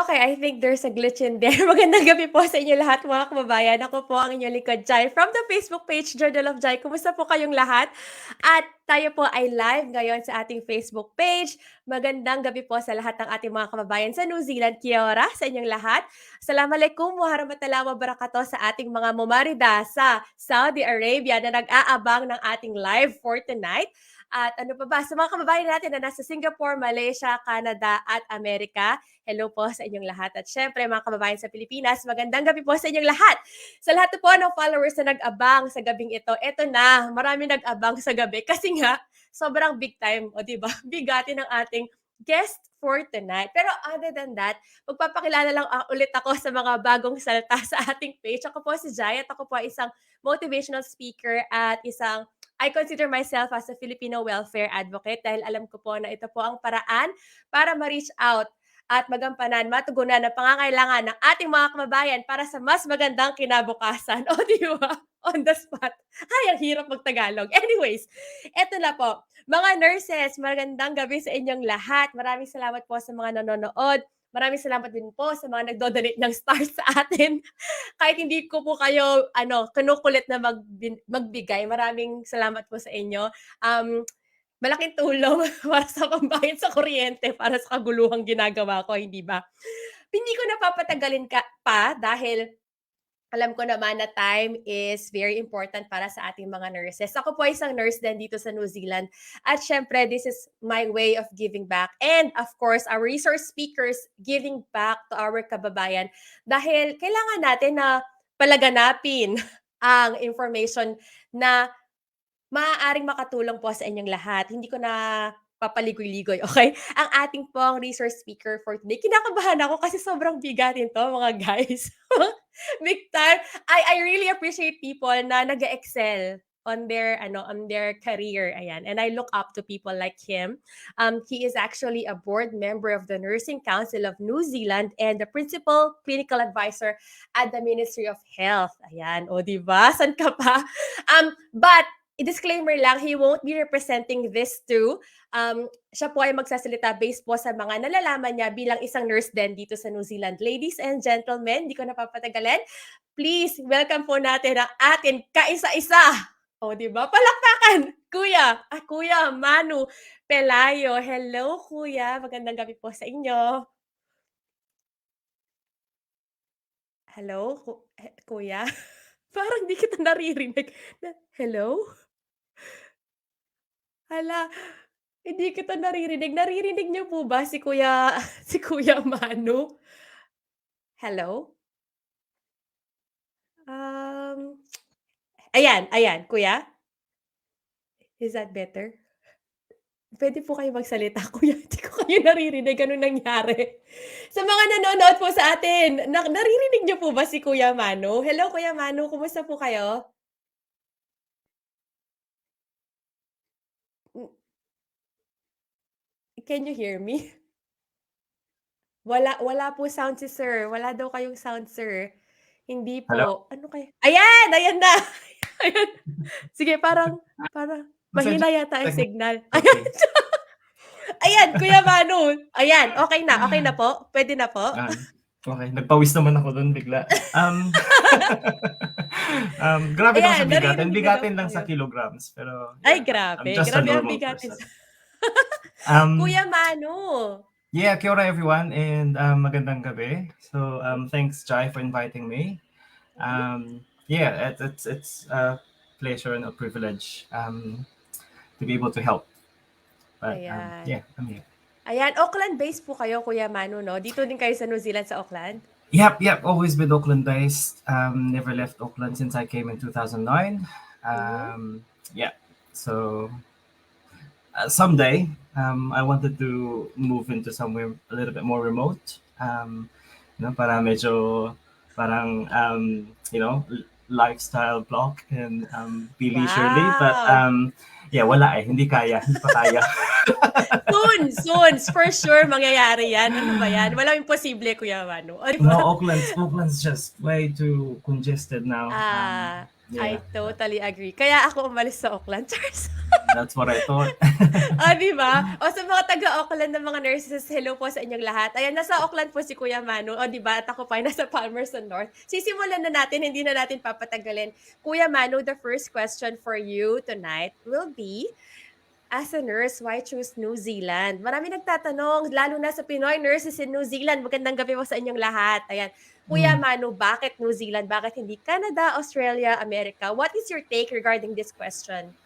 Okay, I think there's a glitch in there. Magandang gabi po sa inyo lahat mga kababayan. Ako po ang inyong likod, Jai, from the Facebook page, Journal of Jai. Kumusta po kayong lahat? At tayo po ay live ngayon sa ating Facebook page. Magandang gabi po sa lahat ng ating mga kababayan sa New Zealand. Kia ora sa inyong lahat. Assalamualaikum warahmatullahi wabarakatuh sa ating mga mumarida sa Saudi Arabia na nag-aabang ng ating live for tonight. At ano pa ba, sa mga kababayan natin na nasa Singapore, Malaysia, Canada at Amerika, hello po sa inyong lahat. At syempre, mga kababayan sa Pilipinas, magandang gabi po sa inyong lahat. Sa lahat po ng followers na nag-abang sa gabing ito, eto na, marami nag-abang sa gabi kasi nga, sobrang big time, o diba? Bigati ng ating guest for tonight. Pero other than that, magpapakilala lang ulit ako sa mga bagong salta sa ating page. Ako po si Jai at ako po ay isang motivational speaker at I consider myself as a Filipino welfare advocate dahil alam ko po na ito po ang paraan para ma-reach out at magampanan, matugunan ang pangangailangan ng ating mga kababayan para sa mas magandang kinabukasan. O, di ba? On the spot. Ay, ang hirap mag-Tagalog. Anyways, eto na po. Mga nurses, magandang gabi sa inyong lahat. Maraming salamat po sa mga nanonood. Maraming salamat din po sa mga nagdo-donate ng stars sa atin. Kahit hindi ko po kayo kinukulit na magbigay. Maraming salamat po sa inyo. Malaking tulong para sa pambayad sa kuryente, para sa kaguluhang ginagawa ko, hindi ba? Hindi ko napapatagalin pa dahil alam ko naman na time is very important para sa ating mga nurses. Ako po ay isang nurse din dito sa New Zealand. At syempre, this is my way of giving back. And of course, our resource speakers giving back to our kababayan. Dahil kailangan natin na palaganapin ang information na maaaring makatulong po sa inyong lahat. Hindi ko na papaligoy-ligoy, okay? Ang ating pong resource speaker for today. Kinakabahan ako kasi sobrang bigatin to, mga guys. Big time. I really appreciate people na nag-excel on their career. Ayan. And I look up to people like him. He is actually a board member of the Nursing Council of New Zealand and the principal clinical advisor at the Ministry of Health. Ayan. O, diba? San ka pa? But disclaimer lang, he won't be representing this too. Siya po ay magsasalita based po sa mga nalalaman niya bilang isang nurse din dito sa New Zealand. Ladies and gentlemen, di ko napapatagalin, please welcome po natin ang atin kaisa-isa. O, di ba? Palakpakan! Kuya Manu Pelayo. Hello, Kuya. Magandang gabi po sa inyo. Hello, Kuya? Parang di kita naririnig. Hello? Hala, hindi kita naririnig. Naririnig niyo po ba si Kuya si Kuya Manu? Hello? Um, ayan, Kuya? Is that better? Puwede po kayo magsalita, Kuya. Hindi ko kayo naririnig. Anong nangyari? Sa mga nanonood po sa atin, naririnig niyo po ba si Kuya Manu? Hello, Kuya Manu, kumusta po kayo? Hmm, can you hear me? Wala po sound si sir. Wala daw kayong sound, sir. Hindi Hello? po. Ano ayan na. Ayan. Sige, parang mahina yata ang signal. Okay. Ayan, Kuya Manu. Ayan, okay na po? Pwede na po? Okay, nagpawis naman ako doon bigla. Grabe daw sa bigatin. Bigatin lang sa kilograms. Pero, yeah, ay, grabe. I'm just a Grabe ang normal bigatin. person. Kuya Manu. Yeah, kia ora everyone, and magandang gabi. So, thanks, Jai, for inviting me. Yeah, it's a pleasure and a privilege to be able to help. But, yeah, I'm here. Ayan, Auckland-based po kayo, Kuya Manu, no? Dito din kayo sa New Zealand, sa Auckland? Yep. Always been Auckland-based. Never left Auckland since I came in 2009. Yeah. So someday, I wanted to move into somewhere a little bit more remote. Para medyo parang lifestyle block and be leisurely. But yeah, wala hindi pa kaya. Soon, for sure mangyayari yan. Ano ba yan? Walang imposible, Kuya Manu. No, Auckland's just way too congested now. Yeah. I totally agree. Kaya ako umalis sa Auckland. Charles. That's what I thought. Oh, 'di ba? O sa mga taga-Auckland na mga nurses, hello po sa inyong lahat. Ayan, nasa Auckland po si Kuya Manu, oh, 'di ba, at ako pa ay nasa Palmerston North. Sisimulan na natin, hindi na natin papatagalin. Kuya Manu, the first question for you tonight will be, as a nurse, why choose New Zealand? Marami nagtatanong, lalo na sa Pinoy nurses in New Zealand. Magandang gabi po sa inyong lahat. Ayan. Kuya Mm. Manu, bakit New Zealand? Bakit hindi Canada, Australia, America? What is your take regarding this question?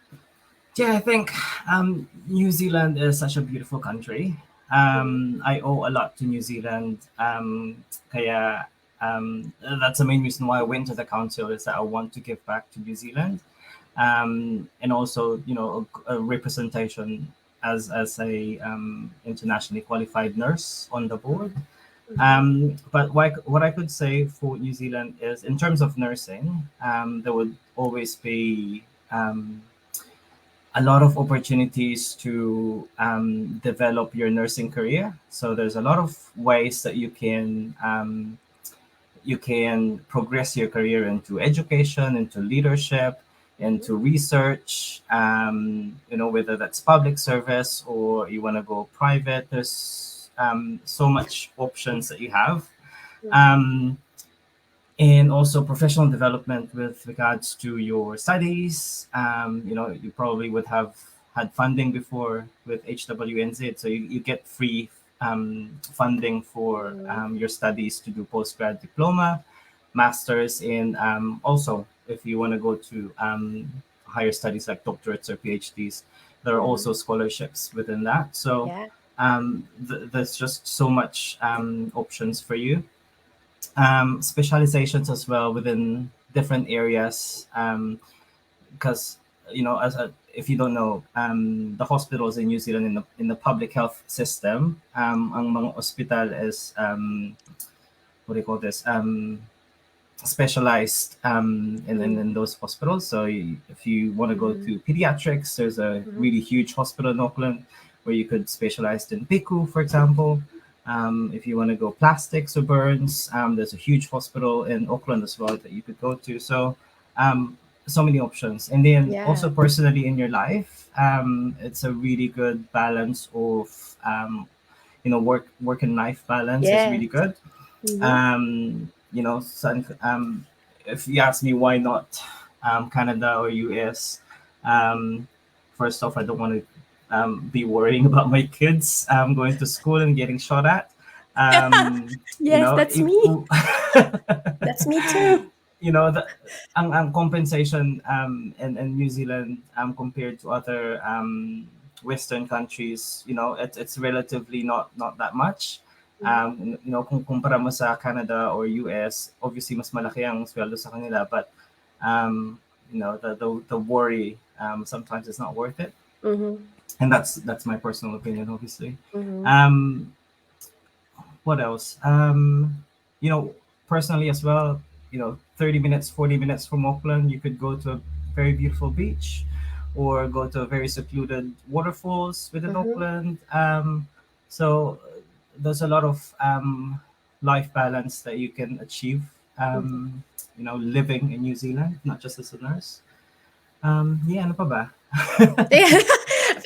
Yeah, I think New Zealand is such a beautiful country. Mhm. I owe a lot to New Zealand. Kaya that's the main reason why I went to the council, is that I want to give back to New Zealand, and also a representation as a internationally qualified nurse on the board. Mhm. But what I could say for New Zealand is, in terms of nursing, there would always be a lot of opportunities to develop your nursing career. So there's a lot of ways that you can progress your career into education, into leadership, Mhm. into research. Whether that's public service or you want to go private. There's so much options that you have. Mhm. Um, and also professional development with regards to your studies. You probably would have had funding before with HWNZ, so you get free funding for Mhm. your studies to do postgrad diploma, masters, and also if you want to go to higher studies like doctorates or PhDs, there are Mhm. also scholarships within that. So Yeah. there's just so much options for you, specializations as well within different areas, because if you don't know, the hospitals in New Zealand, in the public health system, ang mga hospital is what do you call this, specialized Mhm. in those hospitals. So if you want to go Mhm. to pediatrics, there's a Mhm. really huge hospital in Auckland where you could specialize in PICU, for example. If you want to go plastics or burns, there's a huge hospital in Auckland as well that you could go to. So so many options. And then also Yeah. personally in your life, it's a really good balance of work and life balance is Yes. really good. Mhm. If you ask me why not Canada or US, um, first off, I don't want to be worrying about my kids going to school and getting shot at. Um, you Yes, know, that's if, me. That's me too. the ang compensation in New Zealand compared to other Western countries, it's relatively not that much. Mhm. Kung kumpara mo sa Canada or US, obviously mas malaki ang sweldo sa kanila, but the worry sometimes is not worth it, Mhm. and that's my personal opinion, obviously. Mhm. Um, what else? You know, Personally as well, 30 minutes, 40 minutes from Auckland, you could go to a very beautiful beach or go to a very secluded waterfalls within Mhm. Auckland. So there's a lot of life balance that you can achieve, Mhm. living in New Zealand, not just as a nurse. Yeah, ano pa ba?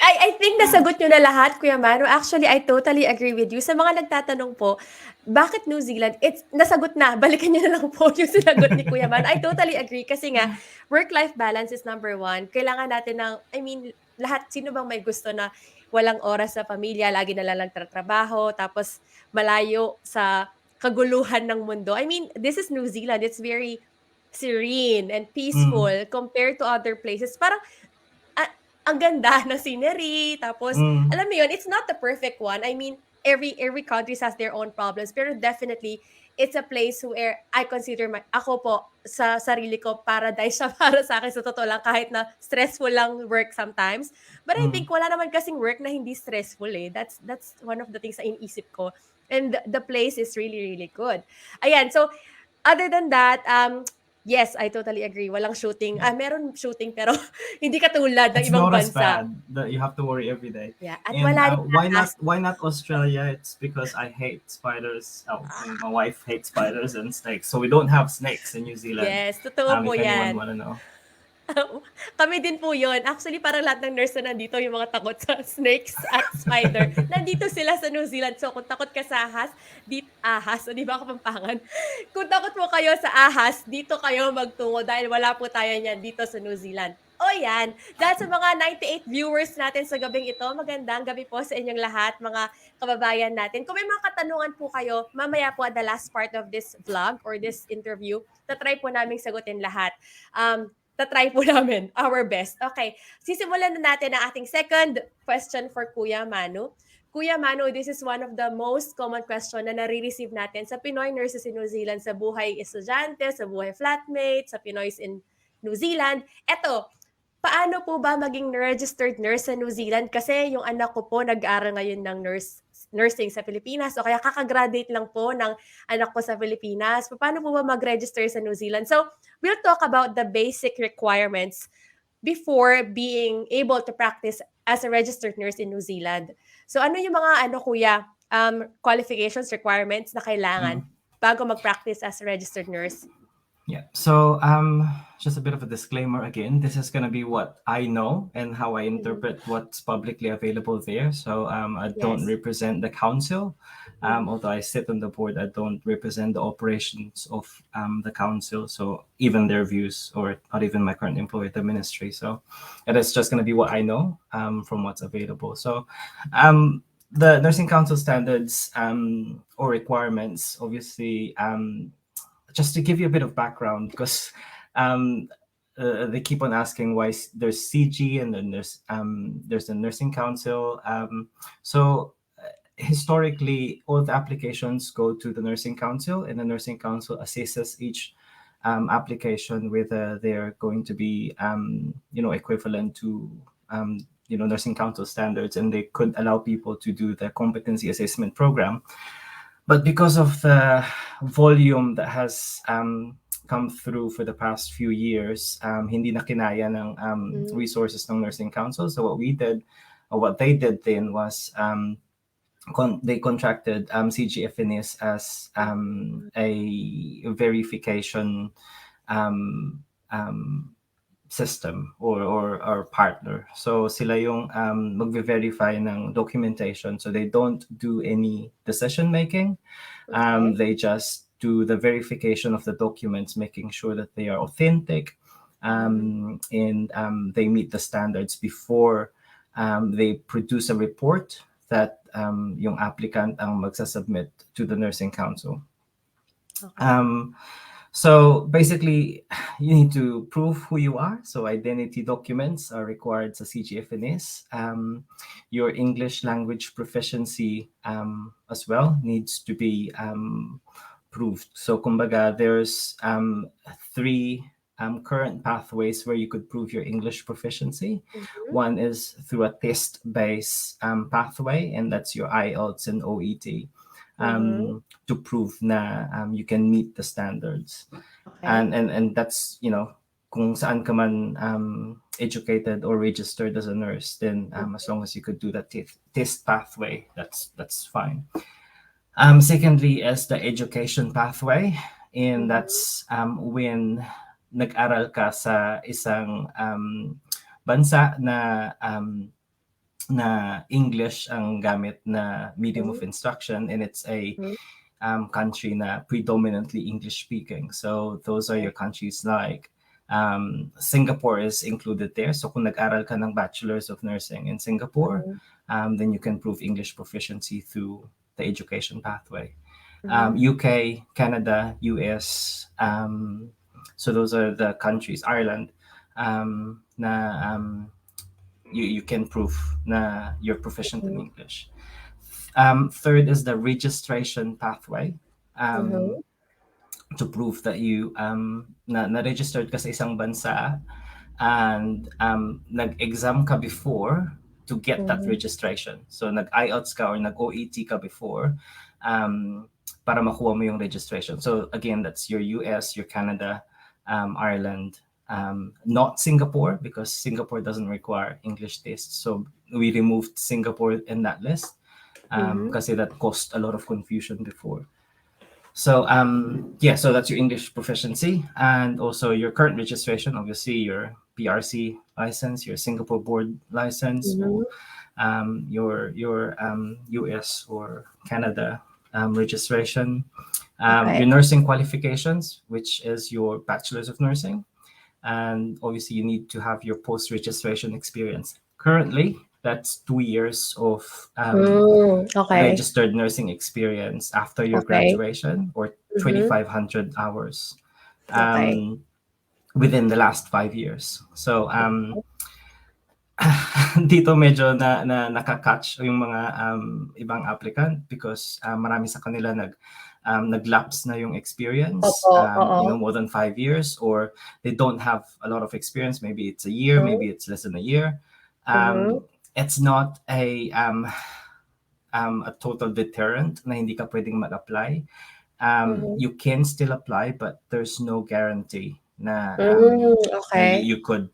I think nasagot niyo na lahat, Kuya Manu. Actually, I totally agree with you. Sa mga nagtatanong po, bakit New Zealand? It's nasagot na. Balikan niyo na lang po yung sinagot ni Kuya Manu. I totally agree kasi nga work-life balance is number one. Kailangan natin ng, I mean, lahat, sino bang may gusto na walang oras sa pamilya, lagi na lang nagtatrabaho, tapos malayo sa kaguluhan ng mundo. I mean, this is New Zealand. It's very serene and peaceful Mm, compared to other places. Parang ah, ang ganda ng scenery, tapos mm, alam mo yun, it's not the perfect one. I mean, every country has their own problems, pero definitely it's a place where I consider ako po sa sarili ko paradise siya para sa akin sa totoo lang kahit na stressful lang work sometimes. But I mm. think wala naman kasing work na hindi stressful eh. That's one of the things na iniisip ko. And the place is really really good. Ayan, so other than that, yes, I totally agree. Walang shooting. Yeah. Meron shooting pero hindi katulad ng It's ibang not as bansa. bad that you have to worry every day. Yeah, at And wala ring why ahas. not? Why not Australia? It's because I hate spiders. Oh, and my wife hates spiders and snakes, so we don't have snakes in New Zealand. Yes, totoo po If anyone 'yan. want to know. Kami din po yun. Actually, parang lahat ng nurse na nandito, yung mga takot sa snakes at spider, nandito sila sa New Zealand. So, kung takot ka sa ahas, o di ba Kapampangan? Kung takot po kayo sa ahas, dito kayo magtungo dahil wala po tayo niyan dito sa New Zealand. O yan, dahil sa mga 98 viewers natin sa gabing ito, magandang gabi po sa inyong lahat, mga kababayan natin. Kung may mga katanungan po kayo, mamaya po at the last part of this vlog or this interview, tatry po namin sagutin lahat. Tatry po namin our best. Okay, sisimulan na natin ang ating second question for Kuya Manu. Kuya Manu, this is one of the most common question na nare-receive natin sa Pinoy nurses in New Zealand, sa buhay estudyante, sa buhay flatmate, sa Pinoys in New Zealand. Eto, paano po ba maging registered nurse sa New Zealand? Kasi yung anak ko po nag-aaral ngayon ng nursing sa Pilipinas. O kaya kakagraduate lang po ng anak ko sa Pilipinas. Paano po ba mag-register sa New Zealand? So, we'll talk about the basic requirements before being able to practice as a registered nurse in New Zealand. So, ano yung mga, kuya, qualifications, requirements na kailangan bago mag-practice as a registered nurse? Yeah. So just a bit of a disclaimer again. This is gonna be what I know and how I interpret what's publicly available there. So I don't Yes. represent the council. Although I sit on the board, I don't represent the operations of the council. So even their views, or not even my current employer, the ministry. So it is just gonna be what I know from what's available. So the nursing council standards or requirements, obviously. Just to give you a bit of background, because they keep on asking why there's CG and then there's the nursing council. So historically, all the applications go to the nursing council, and the nursing council assesses each application whether they're going to be equivalent to nursing council standards, and they could allow people to do the competency assessment program. But because of the volume that has come through for the past few years, hindi na kinaya ng resources ng nursing council. So what we did, or what they did then, was they contracted CGFNS as a verification system or partner. So sila yung magve-verify ng documentation. So they don't do any decision making. Okay. They just do the verification of the documents, making sure that they are authentic and they meet the standards before they produce a report that yung applicant ang magsasubmit to the nursing council. Okay. So basically, you need to prove who you are. So identity documents are required sa CGFNS. Your English language proficiency as well needs to be proved. So kumbaga, there's 3 current pathways where you could prove your English proficiency. One is through a test-based pathway, and that's your IELTS and OET. To prove na you can meet the standards. Okay. And that's, kung saan ka man educated or registered as a nurse, then as long as you could do that test pathway, that's fine. Secondly is the education pathway, and that's when nag-aral ka sa isang bansa na English ang gamit na medium of instruction, and it's a country na predominantly English speaking. So those are your countries like Singapore is included there. So kung nag-aral ka ng Bachelor's of Nursing in Singapore, then you can prove English proficiency through the education pathway. UK, Canada, US, so those are the countries, Ireland, na you can prove na you're proficient in English. Third is the registration pathway, to prove that you na-registered ka sa isang bansa and nag-exam ka before to get that registration. So nag-IELTS ka or nag-OET ka before para makuha mo yung registration. So again, that's your US, your Canada, Ireland, not Singapore, because Singapore doesn't require English tests. So we removed Singapore in that list kasi that caused a lot of confusion before. So yeah, so that's your English proficiency, and also your current registration. Obviously, your PRC license, your Singapore board license, or Mhm. your US or Canada registration. Your Okay. nursing qualifications, which is your bachelor's of nursing, and obviously you need to have your post registration experience. Currently, that's 2 years of Okay. registered nursing experience after your Okay. graduation, or Mhm. 2,500 hours Okay. um, within the last 5 years. So dito medyo na nakakatch yung mga ibang applicant because marami sa kanila naglapse na yung experience, Opo, more than 5 years, or they don't have a lot of experience. Maybe it's a year, Mhm. maybe it's less than a year. Mhm. It's not a total deterrent na hindi ka pwedeng mag-apply. Mhm. You can still apply, but there's no guarantee na Okay. you could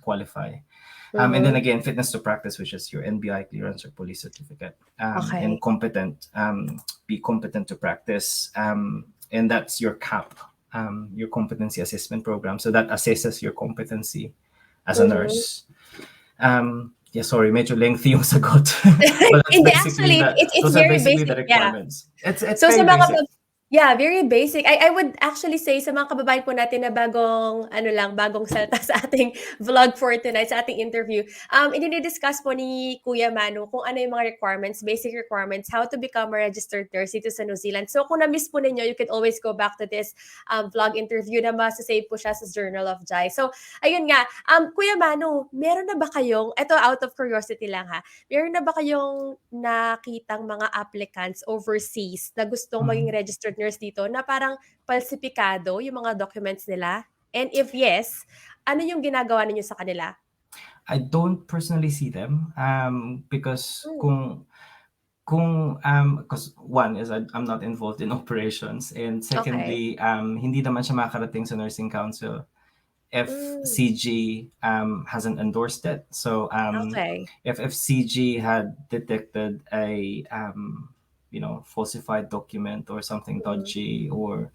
qualify. And then Mhm. again, fitness to practice, which is your NBI clearance or police certificate, and Okay. be competent to practice, and that's your CAP, your competency assessment program. So that assesses your competency as a Mhm. nurse. Yeah, sorry, medyo lengthy yung sagot, but that's Hindi, basically actually, that. it's Those are very basically the basic, yeah. requirements. It's So sa very mga basic. yeah, very basic. I would actually say sa mga kababayan po natin na bagong ano lang, bagong salta sa ating vlog for tonight, sa ating interview. Idini-discuss po ni Kuya Manu kung ano yung mga requirements, basic requirements, how to become a registered nurse dito sa New Zealand. So kung na-miss po ninyo, you can always go back to this vlog interview na masasave po siya sa Journal of Jai. So ayun nga, Kuya Manu, meron na ba kayong, eto out of curiosity lang ha, meron na ba kayong nakitang mga applicants overseas na gustong maging Mhm. registered nurse dito na parang palsipikado yung mga documents nila? And if yes, ano yung ginagawa ninyo sa kanila? I don't personally see them because Hmm, because one is I'm not involved in operations, and okay. secondly, hindi naman siya makarating sa nursing council if Hmm, CG hasn't endorsed it. So okay. if CG had detected a falsified document or something Mhm, dodgy, or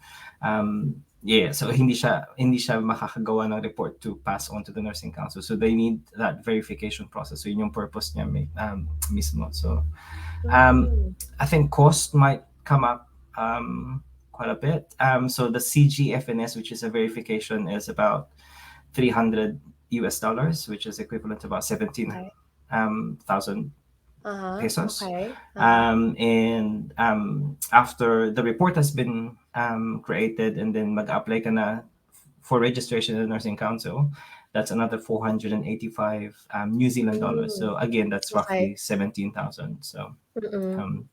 yeah, so hindi siya makakagawa ng report to pass on to the nursing council. So they need that verification process. So yun yung purpose niya mismo. So um, hmm, I think cost might come up quite a bit. So the CGFNS, which is a verification, is about 300 US dollars, which is equivalent to about 17 okay. thousand Uh-huh, pesos. okay. Uh-huh. And after the report has been created, and then mag-apply ka na for registration in the nursing council, that's another 485 New Zealand dollars. Hmm, So again, that's okay. roughly 17,000. So Mm. um,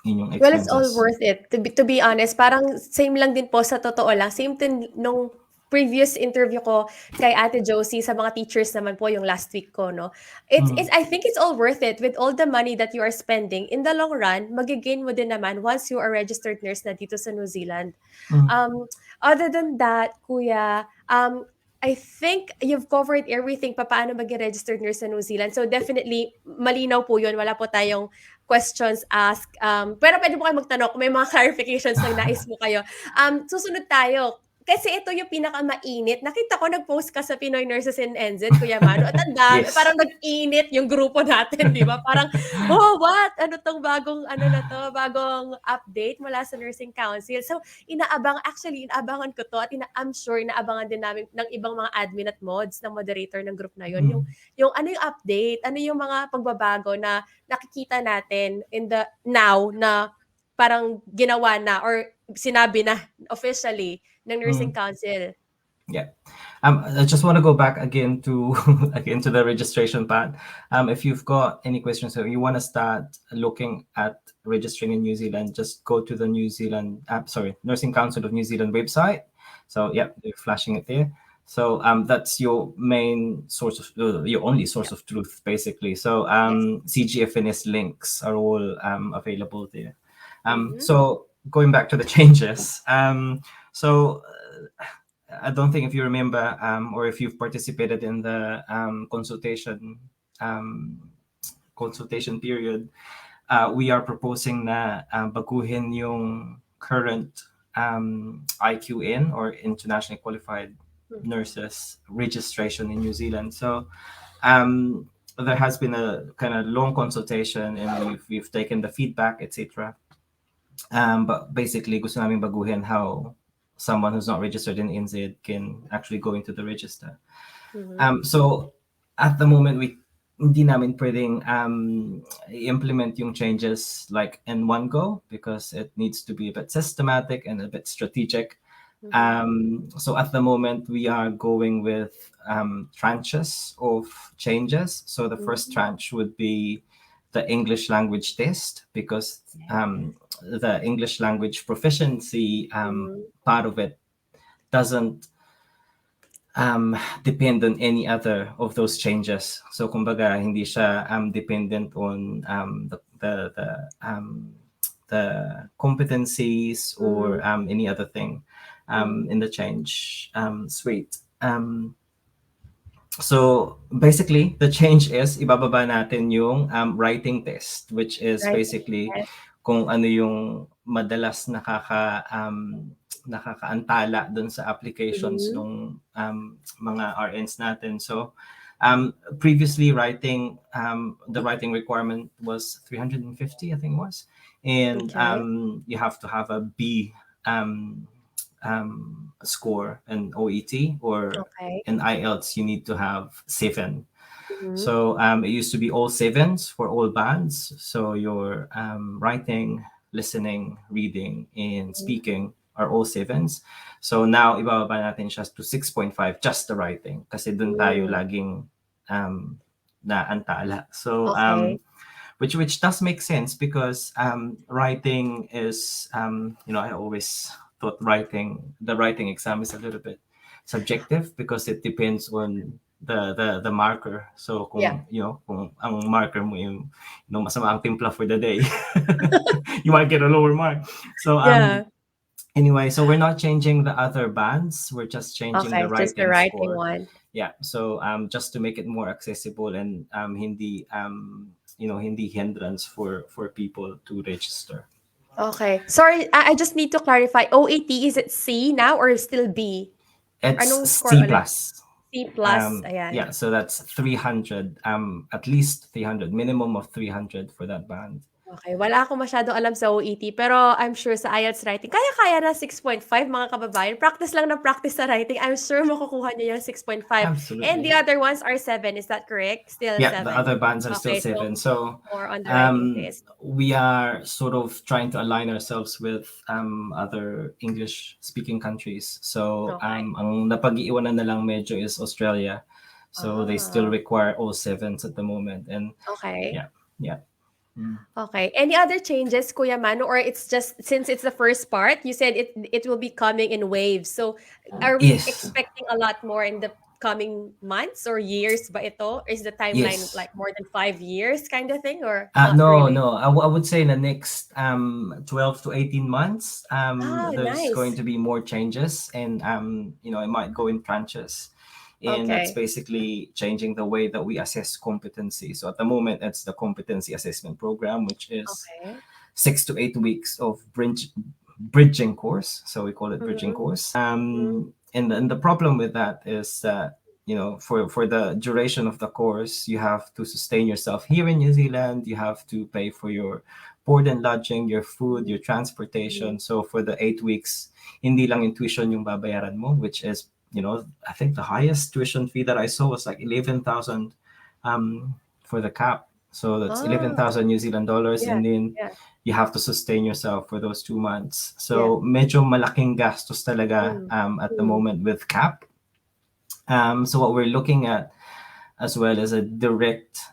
yun yung Well, it's all expenses. worth it. To be honest, parang same lang din po sa totoo lang. Same din nung previous interview ko kay Ate Josie sa mga teachers naman po yung last week ko, no? It's Mm, I think it's all worth it with all the money that you are spending. In the long run, magigain mo din naman once you are registered nurse na dito sa New Zealand. mm, Other than that, Kuya, I think you've covered everything paano maging registered nurse sa New Zealand. So definitely, malinaw po yun. Wala po tayong questions asked. Pero pwede po kayo magtanong kung may mga clarifications na nais mo kayo. Susunod tayo. Kasi ito yung pinakamainit. Nakita ko nag-post ka sa Pinoy Nurses in NZ, Kuya Mano, at ang dami, yes. parang nag-init yung grupo natin, di ba? Parang, oh, what? Ano tong bagong, ano na to, bagong update mula sa Nursing Council. So, inaabangan ko to at I'm sure inaabangan din namin ng ibang mga admin at mods ng moderator ng group na yon. Yung, Mm, yung ano yung update, ano yung mga pagbabago na nakikita natin in the now na parang ginawa na or sinabi na officially ng Nursing mm. Council. Yeah. I just want to go back again to again to the registration part. If you've got any questions, or you want to start looking at registering in New Zealand, just go to the Nursing Council of New Zealand website. So yeah, they're flashing it there. So that's your main source of your only source Yeah. of truth, basically. So Yes. CGFNS links are all available there. Mhm. So going back to the changes. So I don't think if you remember or if you've participated in the um, consultation period, we are proposing na baguhin yung current IQN, or internationally qualified Mhm. nurses registration in New Zealand. So um, there has been a kind of long consultation, and we've taken the feedback, etc. But basically, gusto namin baguhin how someone who's not registered in NZ can actually go into the register. Mhm. So at the moment, we hindi namin pwedeng implement yung changes like in one go, because it needs to be a bit systematic and a bit strategic. Mhm. So at the moment, we are going with tranches of changes. So the first Mhm. tranche would be the English language test, because the English language proficiency Mhm. part of it doesn't depend on any other of those changes. So kumbaga hindi siya dependent on the competencies or Mhm. any other thing Mhm. in the change suite. So basically, the change is ibababa natin yung writing test, which is Right. basically Yes. kung ano yung madalas nakakaantala dun sa applications Mhm. ng mga RNs natin. So previously, the writing requirement was 350, I think it was, and Okay. you have to have a B um, score in OET, or Okay. in IELTS you need to have 7. Mhm. So it used to be all sevens for all bands. So your writing, listening, reading, and Mhm. speaking are all sevens. So now ibababa natin siya to 6.5, just the writing, kasi dun tayo Hmm. laging naantala. So Okay. which does make sense, because writing is I always thought the writing exam is a little bit subjective, because it depends on the marker. So Yeah. kung ang marker mo yung masama ang timpla for the day, you might get a lower mark. So Yeah. anyway, so we're not changing the other bands, we're just changing the Okay, just the writing writing score. one. Yeah, so just to make it more accessible, and hindi hindi hindrance for people to register. Okay. Sorry, I just need to clarify. OET, is it C now or still B? It's Anong score C ulit? plus. C plus. Ayan. Yeah, so that's 300, at least 300, minimum of 300 for that band. Okay, wala akong masyadong alam sa OET, pero I'm sure sa IELTS writing, kaya-kaya na 6.5 mga kababayan. Practice lang ng practice sa writing. I'm sure makukuha niyo yung 6.5. And Absolutely. the other ones are 7. Is that correct? Still Yeah, the 7. other bands are still Okay, so seven. So more on the writing test. we are sort of trying to align ourselves with other English speaking countries. So Okay. ang napag-iwanan na lang medyo is Australia. So they still Ah, require all sevens at the moment. And okay. yeah, yeah. Mm. Okay. Any other changes, Kuya Mano, or it's just since it's the first part, you said it will be coming in waves. So, are we Yes, expecting a lot more in the coming months or years ba ito? Is the timeline yes. like more than 5 years kind of thing or not No, really? no. I would say in the next 12 to 18 months, Ah, there's going nice. to be more changes, and it might go in tranches. And that's Okay. basically changing the way that we assess competency. So at the moment, it's the competency assessment program, which is Okay. 6 to 8 weeks of bridging course. So we call it bridging Mm-hmm. course. Mm-hmm. And the problem with that is that for the duration of the course, you have to sustain yourself here in New Zealand. You have to pay for your board and lodging, your food, your Mm-hmm. transportation. So for the 8 weeks, hindi lang yung tuition yung babayaran mo, which is I think the highest tuition fee that I saw was like 11,000 for the cap. So that's Ah, 11,000 New Zealand dollars, yeah. and then Yeah. you have to sustain yourself for those 2 months. Yeah. So medyo malaking gastos talaga Mm. at the Mm. moment with cap. So what we're looking at as well as a direct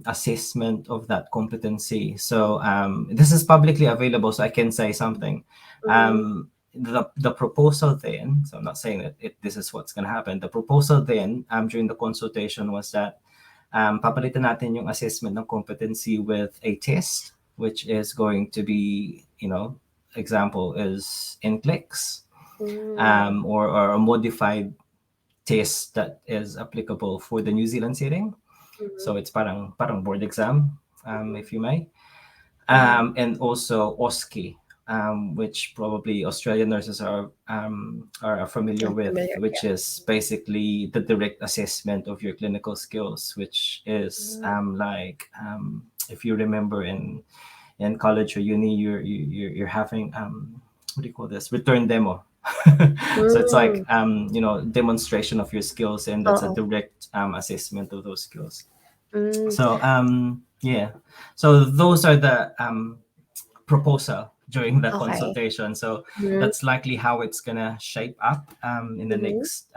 assessment of that competency. So this is publicly available, so I can say something. Mm-hmm. The proposal then, so I'm not saying that this is what's going to happen. The proposal then during the consultation was that papalitan natin yung assessment ng competency with a test, which is going to be, example is NCLEX, Mm. or a modified test that is applicable for the New Zealand setting. Mm-hmm. So it's parang board exam, Mm-hmm. if you may. Mm-hmm. And also OSCE, which probably Australian nurses are familiar I'm with, familiar. which is basically the direct assessment of your clinical skills, which is Mm. if you remember in college or uni, you're having what do you call this, return demo. So it's like Mm. demonstration of your skills, and that's a Oo. direct assessment of those skills. Hmm, So yeah, so those are the proposal during the okey. consultation. So Hmm, that's likely how it's gonna shape up in the mhm. next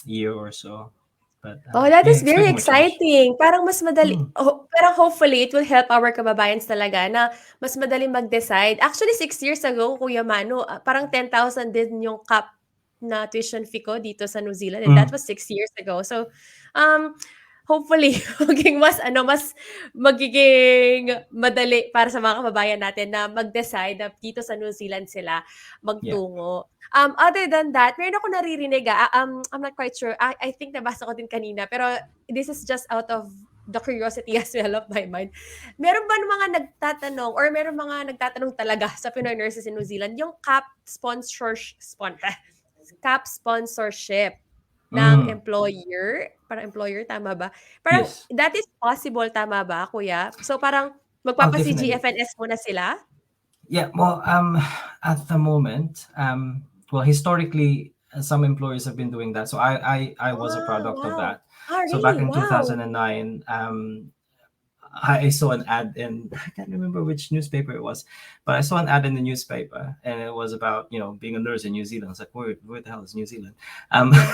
year or so. But Oh, that yeah, is very expect more change. exciting. Parang mas madali Mm, parang hopefully it will help our kababayans talaga na mas madaling mag-decide. Actually 6 years ago, Kuya Mano, parang 10,000 din yung cap na tuition fee ko dito sa New Zealand and that mm, was 6 years ago. So, um, hopefully maging magiging madali para sa mga kababayan natin na mag-decide na dito sa New Zealand sila yeah. magtungo. Other than that, meron ako naririnig, I'm not quite sure. I think nabasa ko din kanina, pero this is just out of the curiosity as well of my mind. Meron ba mga nagtatanong or meron mga nagtatanong talaga sa Pinoy nurses in New Zealand yung cap sponsorship ng Mm, employer? Parang employer, tama ba? Parang yes. that is possible, tama ba, kuya? So parang Oh, definitely. magpapa-CGFNS muna sila? Yeah. Well, at the moment, well, historically, some employers have been doing that. So I was a Ah, product of wow. that. Ah, So back really? in Wow. 2009, I saw an ad in, I can't remember which newspaper it was, but I saw an ad in the newspaper, and it was about being a nurse in New Zealand. I was like, where the hell is New Zealand? Um, Yeah.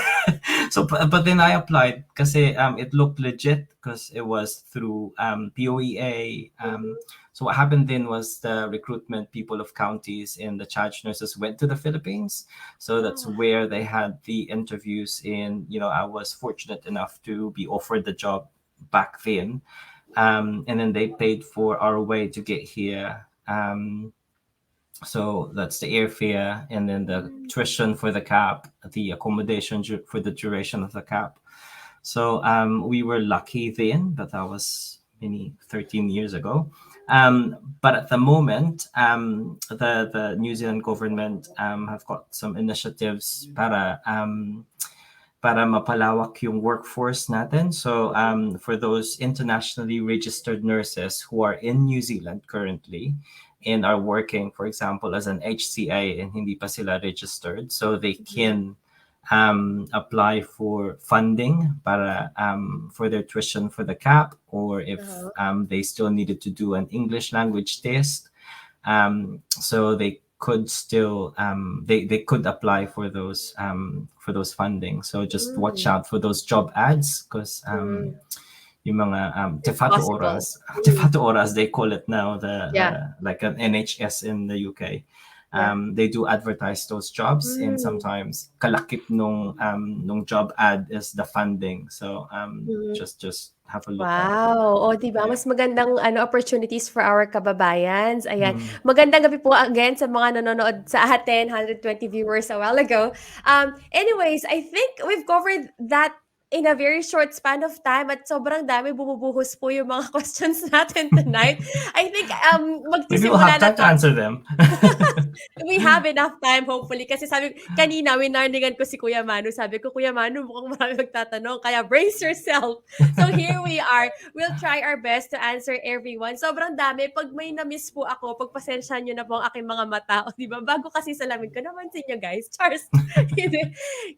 so but then I applied because it looked legit because it was through POEA. Mhm. So what happened then was the recruitment people of counties and the charge nurses went to the Philippines. So that's Ah, where they had the interviews. And I was fortunate enough to be offered the job back then, and then they paid for our way to get here. So that's the airfare, and then the hmm. tuition for the cap, the accommodation for the duration of the cap. So we were lucky then, but that was maybe 13 years ago. But at the moment, the New Zealand government have got some initiatives para mapalawak yung workforce natin. So for those internationally registered nurses who are in New Zealand currently and are working, for example, as an HCA and hindi pa sila registered, so they Mhm. can apply for funding for their tuition for the cap, or if Uh-huh. they still needed to do an English language test, so they could still they could apply for those funding. So just watch Hmm, out for those job ads, because mhm. yung mga It's tefato possible. oras Hmm, tefato oras they call it now, the yeah, like an NHS in the UK. yeah. They do advertise those jobs, and Hmm, sometimes kalakip nung job ad is the funding. So mhm. just have a look out for that. Wow! Oh, 'di ba Yeah. mas magandang opportunities for our kababayans, ayan. Mm. Magandang gabi po again sa mga nanonood sa atin, 120 viewers a while ago. Anyways, I think we've covered that in a very short span of time at sobrang dami, bumubuhos po yung mga questions natin tonight. I think, Maybe we'll have magsisimula na time to 'to. answer them. We have enough time hopefully kasi kanina winarningan ko si Kuya Manu, sabi ko, "Kuya Manu mukhang maraming magtatanong kaya brace yourself." So here we are, we'll try our best to answer everyone. Sobrang dami, 'pag may na-miss po ako, pagpasensyahan niyo na po ang aking mga mata, o 'di ba, bago kasi salamin ko, napansin niyo guys, chars. Hindi,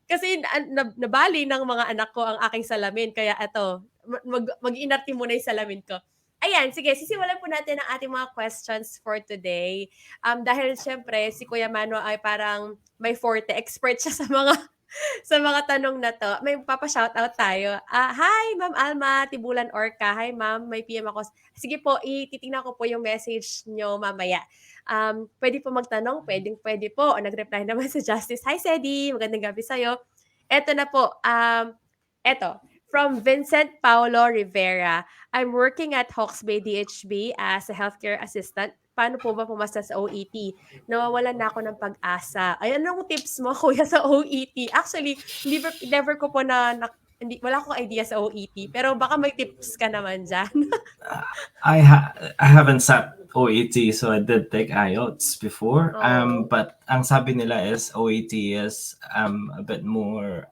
kasi nabali ng mga anak ko ang aking salamin kaya eto, mag-iinarte muna yung salamin ko. Ayan, sige sisimulan po natin ang ating mga questions for today. Dahil siyempre si Kuya Mano ay parang may forte, expert siya sa mga sa mga tanong na 'to. May papa-shoutout tayo. Hi Ma'am Alma Tibulan Orca. Hi ma'am, may PM ako. Sige po, titingnan ko po yung message niyo mamaya. Puwede po magtanong, puwedeng-puwede po. O nag-reply naman si Justice. Hi Sedi, magandang gabi sa'yo. Eto na po, eto, from Vincent Paulo Rivera. I'm working at Hawke's Bay DHB as a healthcare assistant. Paano po ba pumasa sa OET? Nawawalan na ako ng pag-asa. Ay, anong tips mo kuya sa OET? Actually, never ko po hindi, wala akong idea sa OET, pero baka may tips ka naman diyan. I haven't sat OET, so I did take IELTS before. Oh. But ang sabi nila is OET is a bit more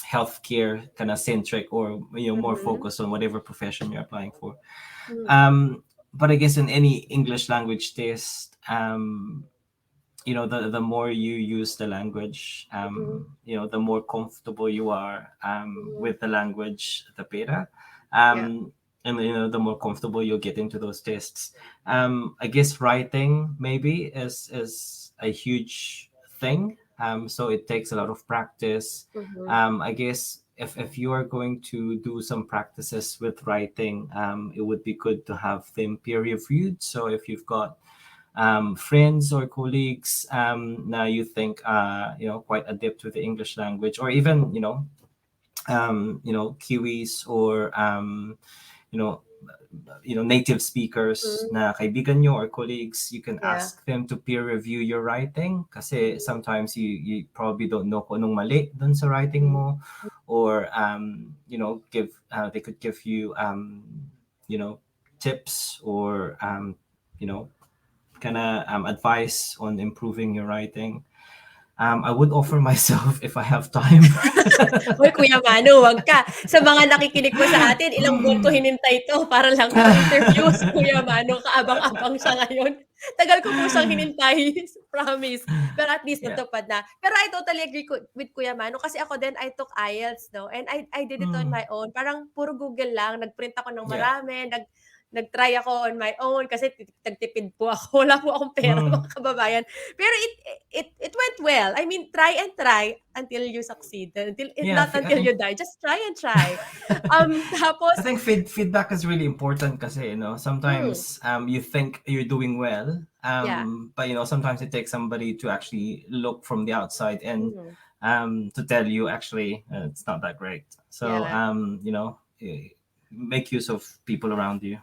healthcare kind of centric, or more Mhm. focused on whatever profession you're applying for. Mm. But I guess in any English language test, the more you use the language, Mhm. the more comfortable you are Mhm. with the language, the better. Yeah. And the more comfortable you'll get into those tests. I guess writing maybe is a huge thing. So it takes a lot of practice. Mhm. I guess if you are going to do some practices with writing, it would be good to have them peer reviewed. So if you've got friends or colleagues now you think quite adept with the English language, or even Kiwis, or you know native speakers Mm. na kaibigan nyo or colleagues, you can Yeah. ask them to peer review your writing, kasi Mhm. sometimes you probably don't know kung anong mali dun sa writing Mhm. mo, or give they could give you you know tips, or you know kind of advice on improving your writing. I would offer myself if I have time. Uy, Kuya Mano, wag ka. Sa mga nakikinig po sa atin, ilang buwan ko hinintay 'to para lang ma-interview si Kuya Mano, kaabang-abang siya ngayon. Tagal ko po siyang hinintay, promise. Pero at least Yeah. natupad na. Pero I totally agree with Kuya Mano kasi ako din, I took IELTS 'no, and I did it on Mm, my own. Parang puro Google lang, nag-print ako ng yeah. marami, nag-try ako on my own kasi nagtipid po ako, wala po akong pera Mm, mga kababayan. Pero it went well. I mean, try and try until you succeed, until yeah. not I until think you die, just try and try. I Tapos think feedback is really important, kasi hmm, sometimes you think you're doing well, yeah, but sometimes it takes somebody to actually look from the outside and mhm, to tell you actually it's not that great. So yeah. make use of people around you.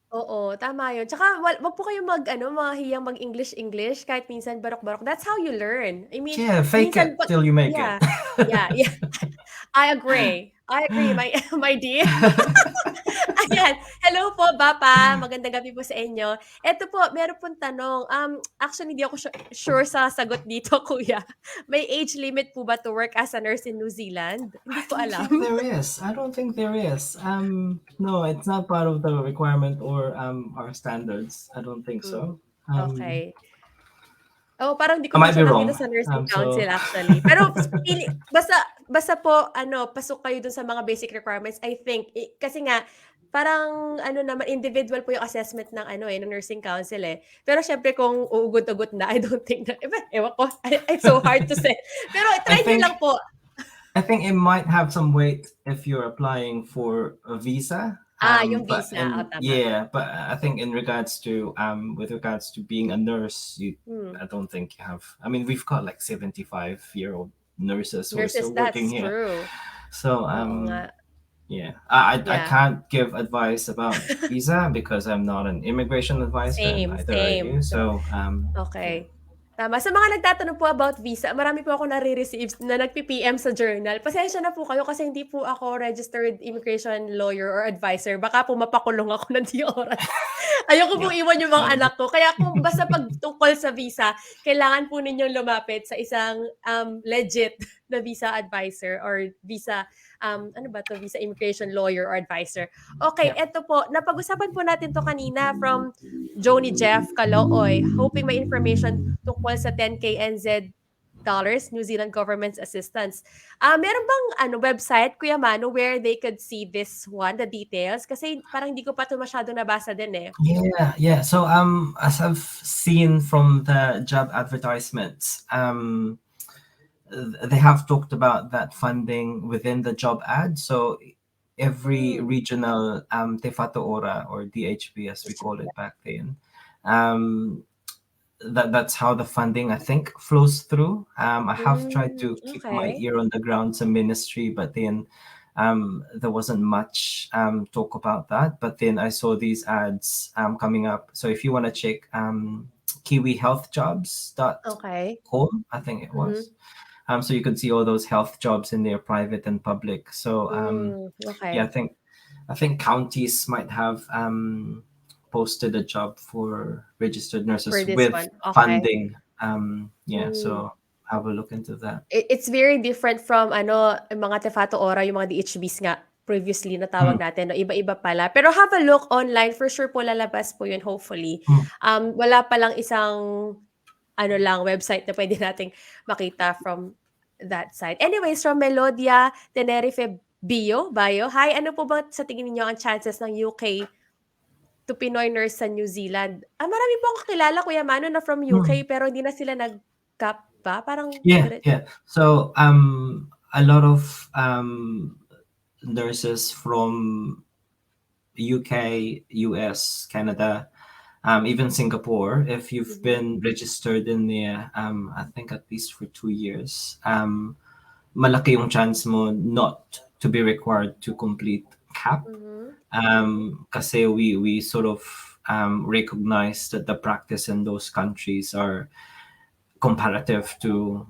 Oo, tama yun. Tsaka wag po kayong mag-ano, mahihiyang mag-English kahit minsan barok-barok. That's how you learn. I mean, Yeah, fake minsan it 'pag till you make it. yeah, yeah, yeah. I agree, my my dear. Ayan, hello po Bapa, magandang gabi po sa inyo. Eto po, meron pong tanong, actually hindi ako sure sa sagot dito kuya. May age limit po ba to work as a nurse in New Zealand? Hindi I ko don't alam. think there is. I don't think there is. No, it's not part of the requirement or our standards. I don't think Hmm, so. Um, okey. Oo, parang di I ko din might be siya nakita wrong. sa nursing So council actually. Pero basta basta po ano, pasok kayo dun sa mga basic requirements, I think kasi nga parang ano naman, individual po yung assessment ng ano, ng nursing council, eh. Pero siyempre kung uugot-ugot na, I don't think na ewan ko, it's so hard to say. Pero I try niyo lang think po. I think it might have some weight if you're applying for a visa. Yung visa, tama. But I think in regards to with regards to being a nurse, Hmm, I don't think you have. I mean, we've got like 75-year-old nurses who are nurses, still working that's here. true. So Oo nga, yeah, I yeah. can't give advice about visa because I'm not an immigration advisor, and Same, neither are you. same. So So yeah. okey. Tama. Sa mga nagtatanong po about visa, marami po akong nare-receive na nagpi-PM sa journal. Pasensya na po kayo kasi hindi po ako registered immigration lawyer or advisor. Baka po mapakulong ako ng di oras. Ayoko Yeah. pong iwan yung mga Um, anak ko. Kaya kung basta 'pag tungkol sa visa, kailangan po ninyong lumapit sa isang, legit na visa advisor or visa, ano ba 'to, visa immigration lawyer or advisor. Okay, yeah. eto po, napag-usapan po natin 'to kanina from Joni Jeff Calooy, hoping may information tungkol sa 10K NZ dollars, New Zealand government's assistance. Meron bang ano website, Kuya Mano, where they could see this one, the details? Kasi parang hindi ko pa 'to masyadong nabasa din, eh. Yeah. So as I've seen from the job advertisements, they have talked about that funding within the job ad. So every Hmm, regional Tefato Ora, or DHB as we call it back then, um, that's how the funding, I think, flows through. I have tried to keep my okey. ear on the ground to ministry, but then there wasn't much talk about that. But then I saw these ads coming up. So if you want to check Okey. kiwihealthjobs.com, I think it was. Mhm. So you could see all those health jobs in there, private and public. So yeah, Okey. I think counties might have posted a job for registered for nurses this with one. Okay. funding. Yeah, Mm. so have a look into that. It's very different from ano, yung mga Tefato Ora, yung mga DHBs nga previously na tawag Mm, natin, no? Iba-iba pala. Pero have a look online, for sure po lalabas po yun hopefully. mm, Wala pa lang isang ano lang, website na pwede nating makita from that site. Anyways, from Melodia Tenerife Bio. Hi, ano po ba sa tingin niyo ang chances ng UK to Pinoy nurse sa New Zealand? Marami po akong kakilala, Kuya Mano, na from mm. UK pero hindi na sila nag-cap ba? Parang Yeah, dire yeah. So a lot of nurses from UK, US, Canada, even Singapore, if you've mhm, been registered in there, I think at least for 2 years, malaki yung chance mo not to be required to complete CAP. mhm, mhm, Kasi we sort of recognize that the practice in those countries are comparative to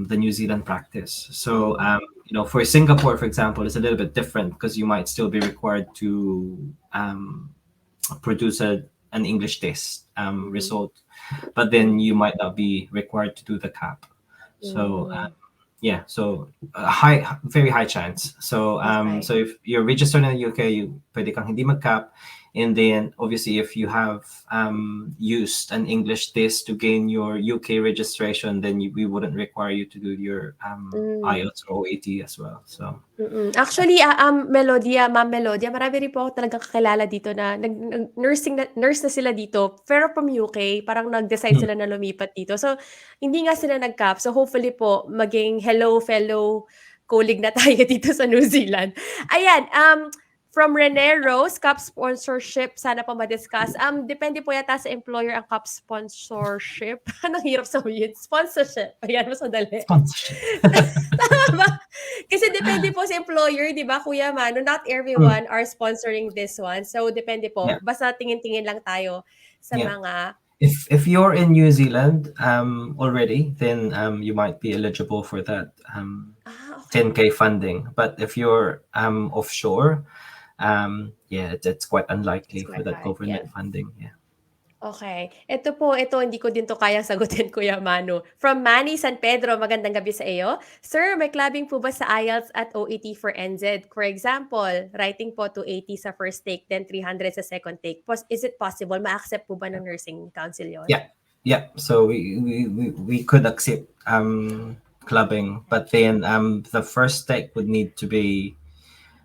the New Zealand practice. So, mhm, for Singapore, for example, it's a little bit different because you might still be required to produce an English test mhm, result, but then you might not be required to do the CAP. So, hmm, yeah, so very high chance. So, okey. so if you're registered in the UK, you pwede kang hindi mag-CAP, and then obviously if you have used an English test to gain your UK registration, then we wouldn't require you to do your Hmm. IELTS or OAT as well. So Actually, Ma'am Melodia, marami rin po ako talagang kakilala dito na nurse na sila dito, pero from UK, parang nag-decide mm, sila na lumipat dito. So, hindi nga sila nag-cap. So, hopefully po, maging hello fellow colleague na tayo dito sa New Zealand. Ayan, from Rene Rose, cap sponsorship, sana po ma-discuss. Depende po yata sa employer ang cap sponsorship. Anong hirap sabihin? Sponsorship. Ayan, mas madali. sponsorship. Tama ba? Kasi depende po sa employer, 'di ba, Kuya Mano? Not Mm, everyone are sponsoring this one. So depende po. yeah, Basta tingin-tingin lang tayo sa yeah. mga If you're in New Zealand already, then you might be eligible for that okay. 10K funding. But if you're offshore, yeah, it's quite It's unlikely for quite that hard. Yeah. government funding. Yeah. Okay. Ito hindi ko din 'to kayang sagutin, Kuya Mano. From Manny San Pedro, magandang gabi sa iyo. Sir, may clubbing po ba sa IELTS at OET for NZ? For example, writing po 280 sa first take, then 300 sa second take. Is it possible? Ma-accept po ba ng nursing council yon? Yeah, yeah. So we could accept clubbing, but then the first take would need to be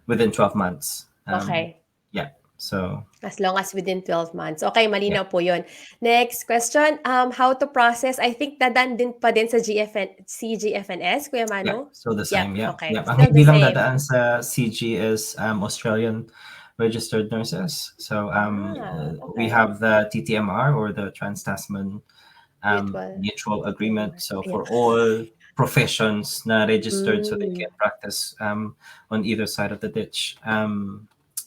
within 12 months. Okay. Yeah. So As long as within 12 months. Okay, yeah, malinaw po yun. Next question, how to process, I think dadan din pa din sa CGFNS, Kuya yeah. Mano? So the Yep, same. Yeah, okay. yeah. Ang Still the hindi lang same. dadaan sa CG is Australian registered nurses. So we Okay. have the TTMR or the Trans Tasman Mutual. mutual agreement. So Ayan. for all professions na registered, so they Hmm, can practice on either side of the ditch.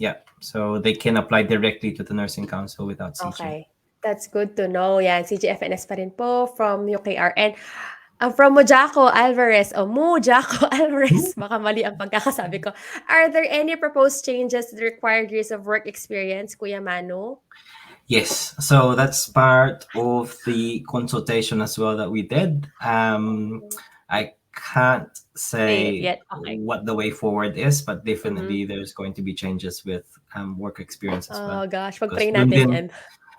Yeah, so they can apply directly to the nursing council without CG. okay. That's good to know. Yan, CGFNS pa rin po from UKR. And from Mojako Alvarez, Mojako Alvarez, baka mali ang pagkakasabi ko. Are there any proposed changes to the required years of work experience, Kuya Mano? Yes, so that's part of the consultation as well that we did. I can't Say it say yet. Okay. what the way forward is, but Mhm. definitely there's going to be changes with work experience as well. Oh gosh, Because pag-pray natin 'yan.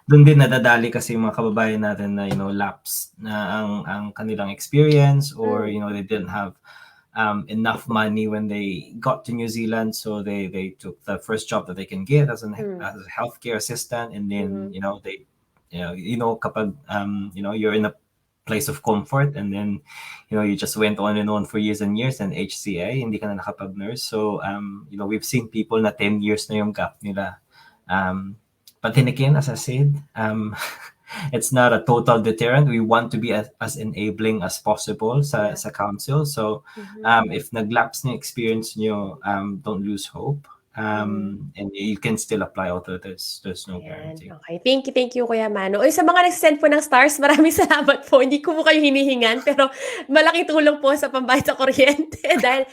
dun din nadadali kasi yung mga kababayan natin na lapse na ang kanilang experience, or Hmm, they didn't have enough money when they got to New Zealand, so they took the first job that they can get hmm, as a healthcare assistant, and then mhm, they kapag you're in a place of comfort, and then you just went on and on for years and years, and HCA hindi ka na nakapag-nurse. So we've seen people na 10 years na yung gap nila. But then again, as I said, it's not a total deterrent. We want to be as enabling as possible yeah, sa council. So mhm, if nag-lapse na experience nyo, don't lose hope. Mhm. and you can still apply, although there's no Ayan, guarantee. okey. Thank you Kuya Mano. Uy, sa mga nagse-send po ng stars, maraming salamat po. Hindi ko po kayo hinihingan, pero malaking tulong po sa pambayad sa kuryente dahil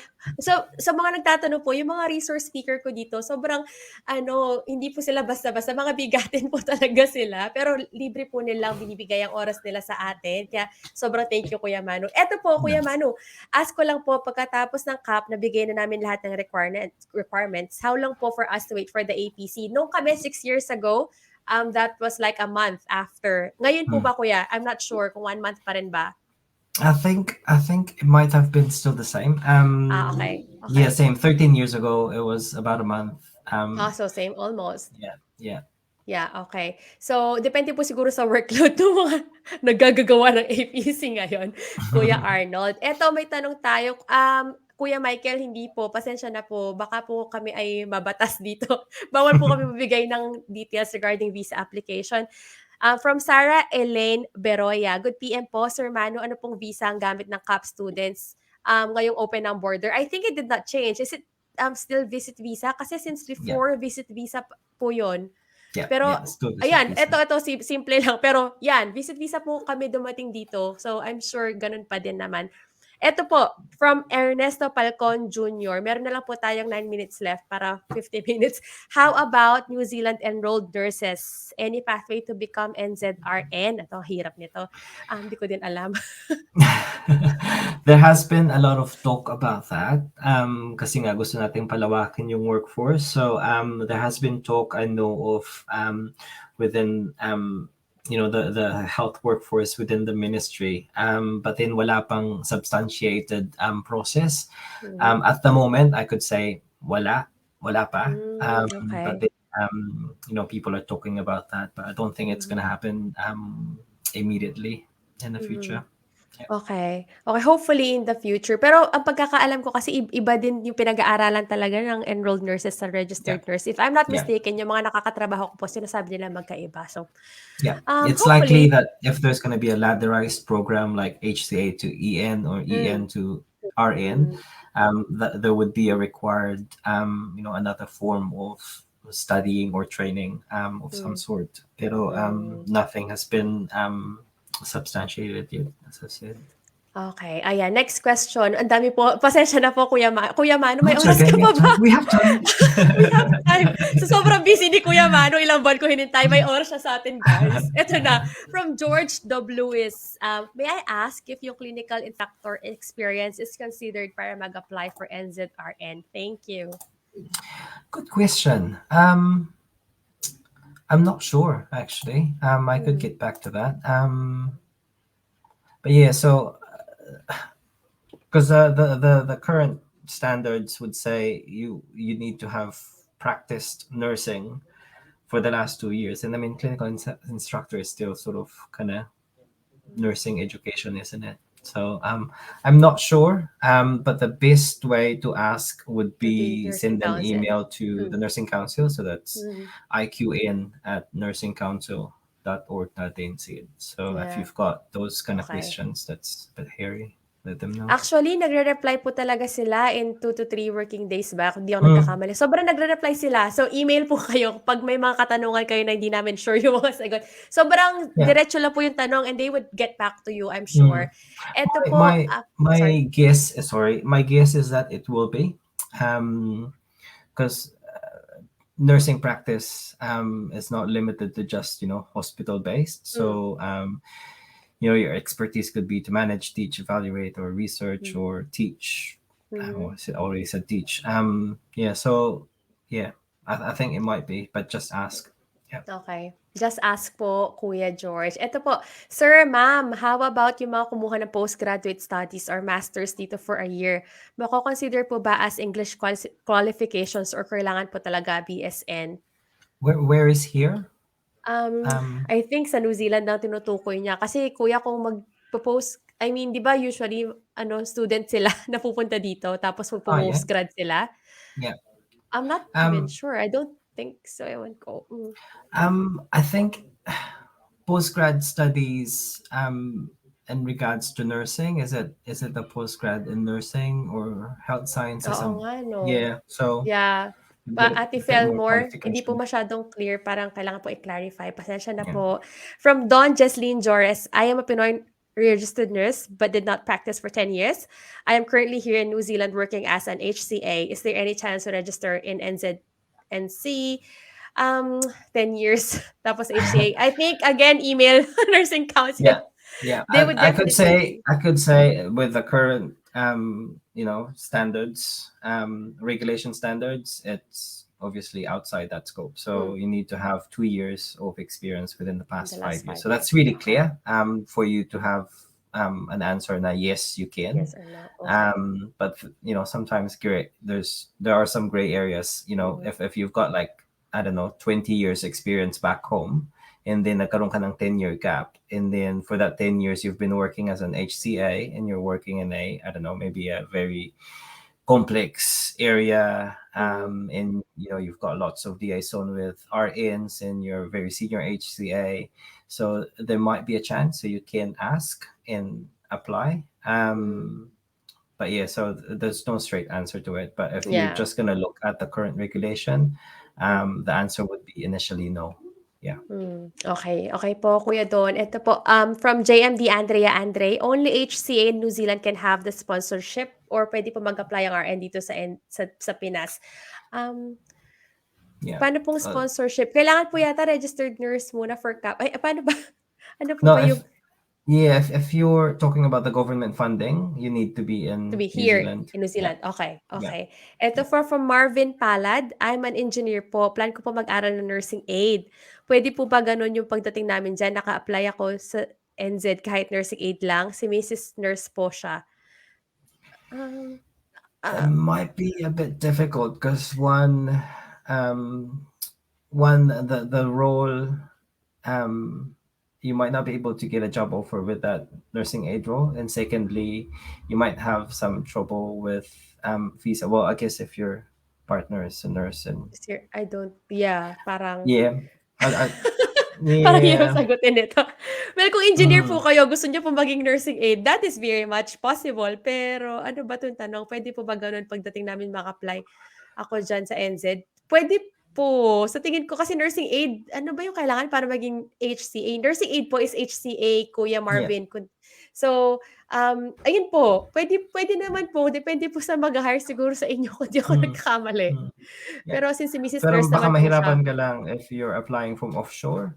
sa mga nagtatanong po, yung mga resource speaker ko dito sobrang ano, hindi po sila basta-basta, mga bigatin po talaga sila, pero libre po nilang binibigay ang oras nila sa atin, kaya sobrang thank you Kuya Mano. Eto po Kuya Yes. Mano, ask ko lang po pagkatapos ng CAP nabigay na namin lahat ng requirements, how long po for us to wait for the APC? Nung kami 6 years ago, that was like a month after. Ngayon po Mm. ba Kuya? I'm not sure kung 1 month pa rin ba? I think it might have been still the same. Okay, Yeah, okay. same. 13 years ago, it was about a month. So same, almost. Yeah, yeah, Yeah, okay. So, depende po siguro sa workload ng mga naggagagawa ng APC ngayon, Kuya Arnold. Eto, may tanong tayo. Kuya Michael, hindi po, pasensya na po. Baka po kami ay mabatas dito. Bawal po kami magbigay ng details regarding visa application. From Sarah Elaine Beroya. Good PM po, Sir Mano. Ano pong visa ang gamit ng CAP students ngayong open ang border? I think it did not change. Is it still visit visa? Kasi since yeah, before, visit visa po yun. yeah, Pero yeah. Still visit ayan, visa. eto simple lang pero 'yan, visit visa po kami dumating dito. So, I'm sure gano'n pa din naman. Eto po, from Ernesto Palcon Jr. Meron na lang po tayong 9 minutes left para 50 minutes. How about New Zealand enrolled nurses? Any pathway to become NZRN? Ito, ang hirap nito. Hindi ko din alam. There has been a lot of talk about that. Kasi nga gusto nating palawakin yung workforce. So there has been talk, I know of, within the health workforce within the ministry. But then wala pang substantiated process. Mhm. At the moment, I could say wala pa. But Okey. then, people are talking about that, but I don't think it's Mhm. gonna happen immediately in the Mhm. future. Yeah. Okay, okay, hopefully in the future. Pero ang pagkakaalam ko kasi iba din yung pinag-aaralan talaga ng enrolled nurses sa Yeah. registered nurse. If I'm not Yeah. mistaken, yung mga nakakatrabaho ko po sinasabi nila magkaiba. So, Yeah. It's likely hopefully. that if there's going to be a ladderized program like HCA to EN or EN Mm, to RN, mm, that there would be a required, another form of studying or training of some mm, sort. Pero mm. nothing has been substantiated yet, as I said. Okay, ayan, next question. Ang dami po, pasensya na po Kuya Mano, may That's oras okay. ka We pa have ba? time. We have time. We have time. Sa sobrang busy ni Kuya Mano, ilang buwan ko hinintay, may oras siya sa atin, guys. Eto na, from George W. is, may I ask if yung clinical instructor experience is considered para mag-apply for NZRN? Thank you. Good question. I'm not sure actually. I could Mm, get back to that. But yeah, so because the current standards would say you need to have practiced nursing for the last 2 years, and I mean clinical instructor is still sort of kind of nursing education, isn't it? So I'm not sure, but the best way to ask would to the be nursing send an council. email to the Mm, nursing council. So that's mm, IQN at nursingcouncil.org.nz. So if yeah, you've got those kind of okay. questions, that's a bit hairy. Let them know. Actually, nagre-reply po talaga sila in 2 to 3 working days ba, kung di ako Mm, nagkakamali. Sobrang nagre-reply sila. So, email po kayo 'pag may mga katanungan kayo na hindi namin sure yung mga sagot. Sobrang yeah. diretso lang po yung tanong and they would get back to you, I'm Mm. sure. Eto My po, my sorry. my guess, sorry, my guess is that it will be, because nursing practice is not limited to just hospital based. Mm, So your expertise could be to manage, teach, evaluate, or research, mm, or teach. Oh, mhm. I already said teach. Yeah. So yeah, I think it might be, but just ask. Yeah. Okay. Just ask po, Kuya George. Eto po, sir, ma'am, how about yung mga kumuha ng postgraduate studies or masters dito for a year? Mako-consider po ba as English qualifications or kailangan po talaga BSN? Where is here? Um, Um. I think sa New Zealand lang tinutukoy niya. Kasi kuya kung magpo-post I mean, 'di ba usually ano, student sila na pupunta dito tapos Oh yeah. magpo-postgrad sila? Yeah. I'm not even Um. sure. I don't think so. Ewan ko. Mm. I think postgrad studies in regards to nursing, is it a postgrad in nursing or health sciences? Oo nga 'no. Yeah. So Yeah. Ate get more Felmore, hindi po qualification. masyadong clear, parang kailangan po i-clarify. Pasensya na Yeah. po. From Don Jesline Jores, I am a Pinoy registered nurse but did not practice for 10 years. I am currently here in New Zealand working as an HCA. Is there any chance to register in NZNC? 10 years. Tapos HCA. I think, again, email Nursing Council. Yeah, yeah. They would definitely. I could say with the current standards, regulation standards, it's obviously outside that scope. So Mm, you need to have 2 years of experience within the in the past last 5 years. five So that's years. really Okay. clear for you to have an answer now. Yes, you can. Yes or no? Okay. But sometimes there are some gray areas. Mm, If you've got like, I don't know, 20 years experience back home, and then nagkaroon ka ng 10-year gap, and then for that 10 years you've been working as an HCA, and you're working in a, I don't know, maybe a very complex area, mm, and you've got lots of liaison with RNs, and you're a very senior HCA, so there might be a chance, so you can ask and apply. mm. But yeah, so there's no straight answer to it. But if you're Yeah. just gonna look at the current regulation, Mm. the answer would be initially no. Yeah. Okay, okay po Kuya Don. Ito po, from JMD Andrea Andre, only HCA in New Zealand can have the sponsorship or puwede po mag-apply ang RN dito sa Pinas? Um, Yeah. Paano pong sponsorship? Kailangan po yata registered nurse muna for CAP. Ay, paano ba? Ano po No, ba yung if you're talking about the government funding, you need to be to in be New here Zealand. in New Yeah. Zealand? Okay, Yeah. okay. Eto from Marvin Palad, I'm an engineer po. Plan ko po mag-aral ng nursing aid. Puwede po ba gano'n yung pagdating namin diyan, naka-apply ako sa NZ kahit nursing aid lang? Si Mrs. Nurse po siya. Um, It ah, might be a bit difficult because um, the role, um, you might not be able to get a job offer with that nursing aid role, and secondly, you might have some trouble with visa. Well, I guess if your partner is a nurse, and this year, I don't, yeah, parang yeah, I parang hirap yeah. sagutin nito. Well, kung engineer po Mm, kayo, gusto niyo po maging nursing aid, that is very much possible. Pero ano ba 'tong tanong, puwede po ba gano'n pagdating namin maka-apply ako diyan sa NZ? Puwede po. Sa tingin ko kasi nursing aid, ano ba yung kailangan para maging HCA? Nursing aid po is HCA, Kuya yeah. Marvin. So, ayun po, puwede puwede naman po, depende po sa mag-ha-hire siguro sa inyo kung di ako Mm, nagkakamali. mm, yeah. Pero since si Mrs. Pero Nurse baka naman po siya, mahirapan ka lang if you're applying from offshore,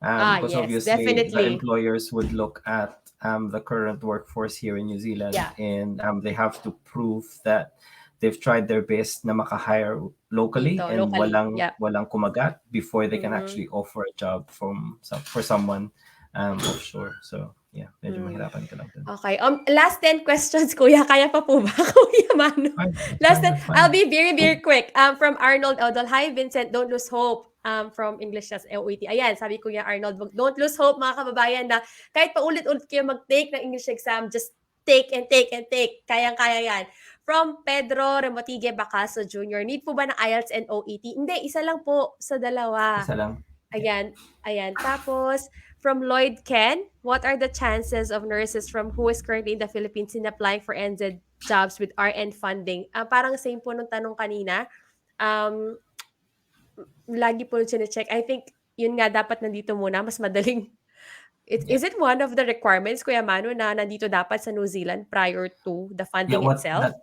because yes, obviously the definitely. employers would look at the current workforce here in New Zealand, Yeah. and they have to prove that they've tried their best na makahire locally Dito, and locally, yeah. walang kumagat before they can Mhm, actually offer a job for someone offshore. So yeah, medyo hmm. mahirapan ka lang dun. Okay, last 10 questions kuya, kaya pa po ba Kuya Mano? Fine, that's Last fine, 10, that's I'll fine. be very, very quick. From Arnold Odol, "Hi Vincent, don't lose hope." From English as OET. Ayan, sabi Kuya Arnold, "Don't lose hope mga kababayan na kahit paulit-ulit kayo mag-take ng English exam, just take and take and take. Kayang-kaya yan." From Pedro Remotigue Bacaso Jr., "Need po ba ng IELTS and OET?" Hindi, isa lang po sa dalawa. Isa lang. Yeah. Ayan, ayan. Tapos, from Lloyd Ken, "What are the chances of nurses from who is currently in the Philippines in applying for NZ jobs with RN funding?" Parang same po nung tanong kanina. Um, Lagi po chine-check. I think, yun nga, dapat nandito muna, mas madaling. Yeah. Is it one of the requirements, Kuya Mano, na nandito dapat sa New Zealand prior to the Yeah, funding itself?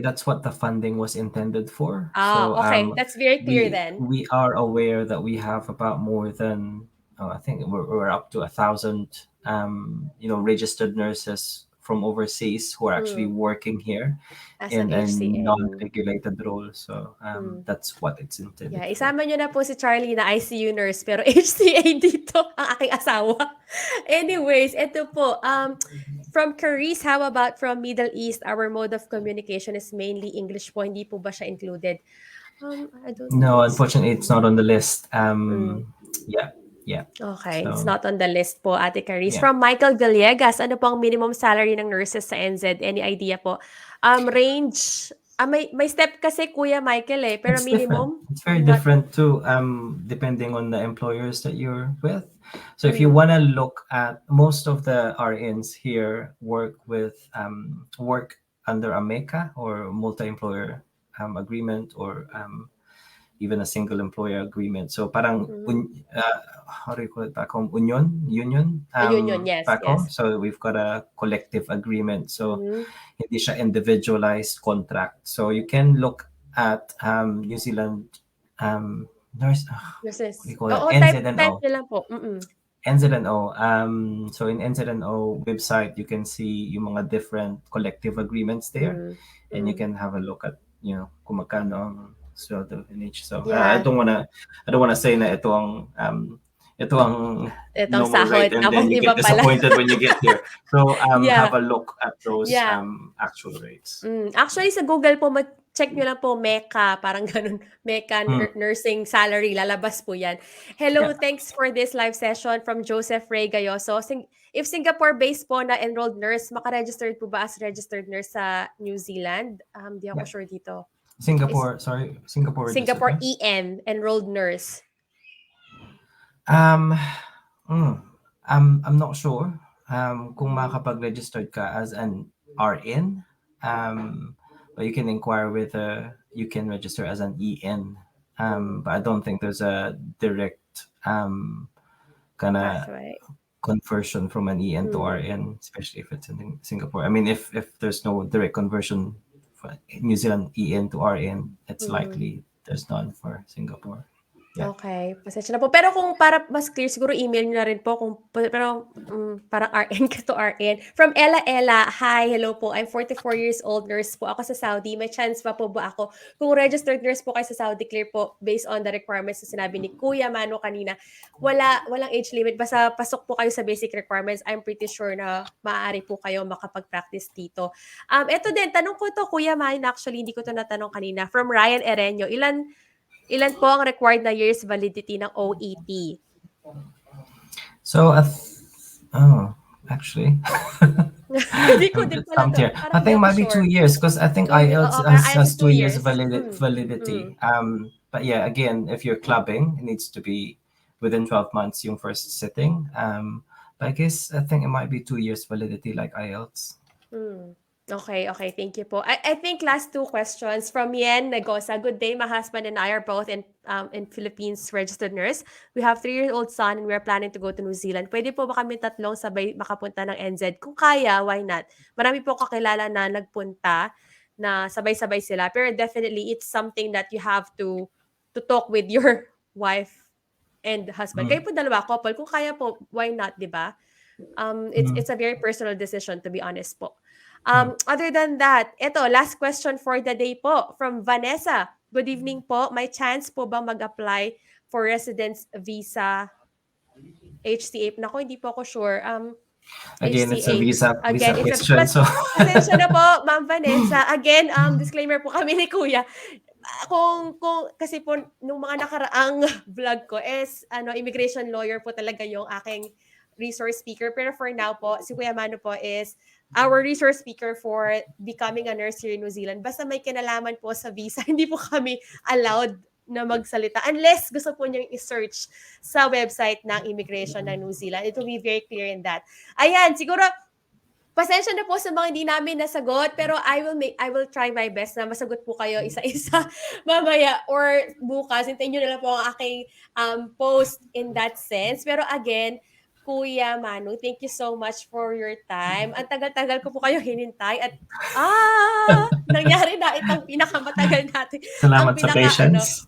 that's what the funding was intended for. So Okay. That's very clear we then. we are aware that we have about more than, I think we're up to 1,000 registered nurses from overseas who are actually Mm, working here as an in a HCA. non-regulated role. So Mm. that's what it's intended Yeah, for. isama niyo na po si Charlie na ICU nurse pero HCA dito ang aking asawa. Anyways, eto po, from Carice, "How about from Middle East? Our mode of communication is mainly English po, hindi po ba siya included?" I don't No, think unfortunately, it's not so. on the list. Mm, Yeah, yeah. okay, it's So not on the list po, Ate Carice. yeah. From Michael Villegas, "Ano po ang minimum salary ng nurses sa NZ? Any idea po?" Range, may step kasi Kuya Michael, eh, pero It's different. minimum, It's very not. different too, depending on the employers that you're with. So if you Mm, want to look at, most of the RNs here work under a MECA or multi-employer agreement, or even a single employer agreement. So parang Mhm. how do you call it back home? Union Ayun, yes, back home. yes. So we've got a collective agreement. So Mhm. hindi siya individualized contract. So you can look at New Zealand nurse what do Nurses. you call it? Oo, type NZNO. niyo lang po, mm. NZNO. So in NZNO website, you can see yung mga different collective agreements there, Mm, and you mm. can have a look at kung magkano ang sweldo in each. So Yeah, I don't wanna say na ito ang itong normal rate, sahod and then tapos you iba get pala. disappointed when you get there. So have Yeah, a look at those yeah. actual rates. Actually sa Google po check niyo lang po MECA, parang gano'n, MECA Mm, nursing salary, lalabas po 'yan. Hello, yeah, thanks for this live session from Joseph Ray Gayoso. If Singapore-based po na enrolled nurse, maka-registered po ba as registered nurse sa New Zealand? Di ako yeah. sure dito. Is Singapore registered Singapore nurse. EN, enrolled nurse. Um, I'm not sure kung Mm, makakapag-registered ka as an RN, but you can inquire whether you can register as an EN. mm, But I don't think there's a direct kinda pathway. conversion from an EN to Mm, RN, especially if it's in Singapore. I mean, if there's no direct conversion for New Zealand EN to RN, it's mm. likely there's none for Singapore. Yeah. Okay, pasensya na po. Pero kung para mas clear siguro email niyo na rin po kung pero, parang RN ka to RN. From Ella Ella, "Hi, hello po. I'm 44 years old, nurse po ako sa Saudi. May chance pa po ba ako kung registered nurse po kayo sa Saudi, clear po based on the requirements na sinabi ni Kuya Mano kanina. Walang age limit, basta pasok po kayo sa basic requirements. I'm pretty sure na maaari po kayo makapag-practice dito." Eto din, tanong ko 'to Kuya Man, actually hindi ko 'to natanong kanina. From Ryan Erenyo, ilan po ang required na years validity ng OET? So, oh, actually, Hindi ko I'm a din bit pala stumped here. I parang di think it ako might be sure. 2 years because I think 2 years, IELTS oo, parang IELTS has is 2 2 years years. validity. But yeah, again, if you're clubbing, it needs to be within 12 months yung first sitting. But I think it might be 2 years validity like IELTS. Okay, okay. Thank you po. I think last two questions from Yen Negosa. Good day. My husband and I are both in Philippines registered nurse. We have 3-year-old son and we're planning to go to New Zealand. Pwede po ba kami tatlong sabay makapunta ng NZ? Kung kaya, why not? Marami po kakilala na nagpunta na sabay-sabay sila. Pero definitely, it's something that you have to talk with your wife and husband. Kayo Mm, po dalawa, couple. Kung kaya po, why not, di ba? mm, It's a very personal decision, to be honest po. mm. Other than that, ito, last question for the day po from Vanessa. Good evening po. May chance po ba mag-apply for residence visa HCA? Naku, hindi po ako sure. Again, it's a HCA. visa Again, it's a question. So, pasensya na po, Ma'am Vanessa. Again, disclaimer po kami ni Kuya. Kung kasi po nung mga nakaraang vlog ko is immigration lawyer po talaga yung aking resource speaker. Pero for now po, si Kuya Mano po is our resource speaker for becoming a nurse here in New Zealand. Basta may kinalaman po sa visa, hindi po kami allowed na magsalita unless gusto po niyang i-search sa website ng immigration ng New Zealand. It will be very clear in that. Ayan, siguro pasensya na po sa mga hindi namin nasagot, pero I will try my best na masagot po kayo isa-isa mamaya or bukas. Hintayin niyo na lang po ang aking post in that sense. Pero again, Kuya Manu, thank you so much for your time. Ang tagal-tagal ko po kayo hinintay at nangyari na itong pinakamatagal natin. Ang salamat sa patience.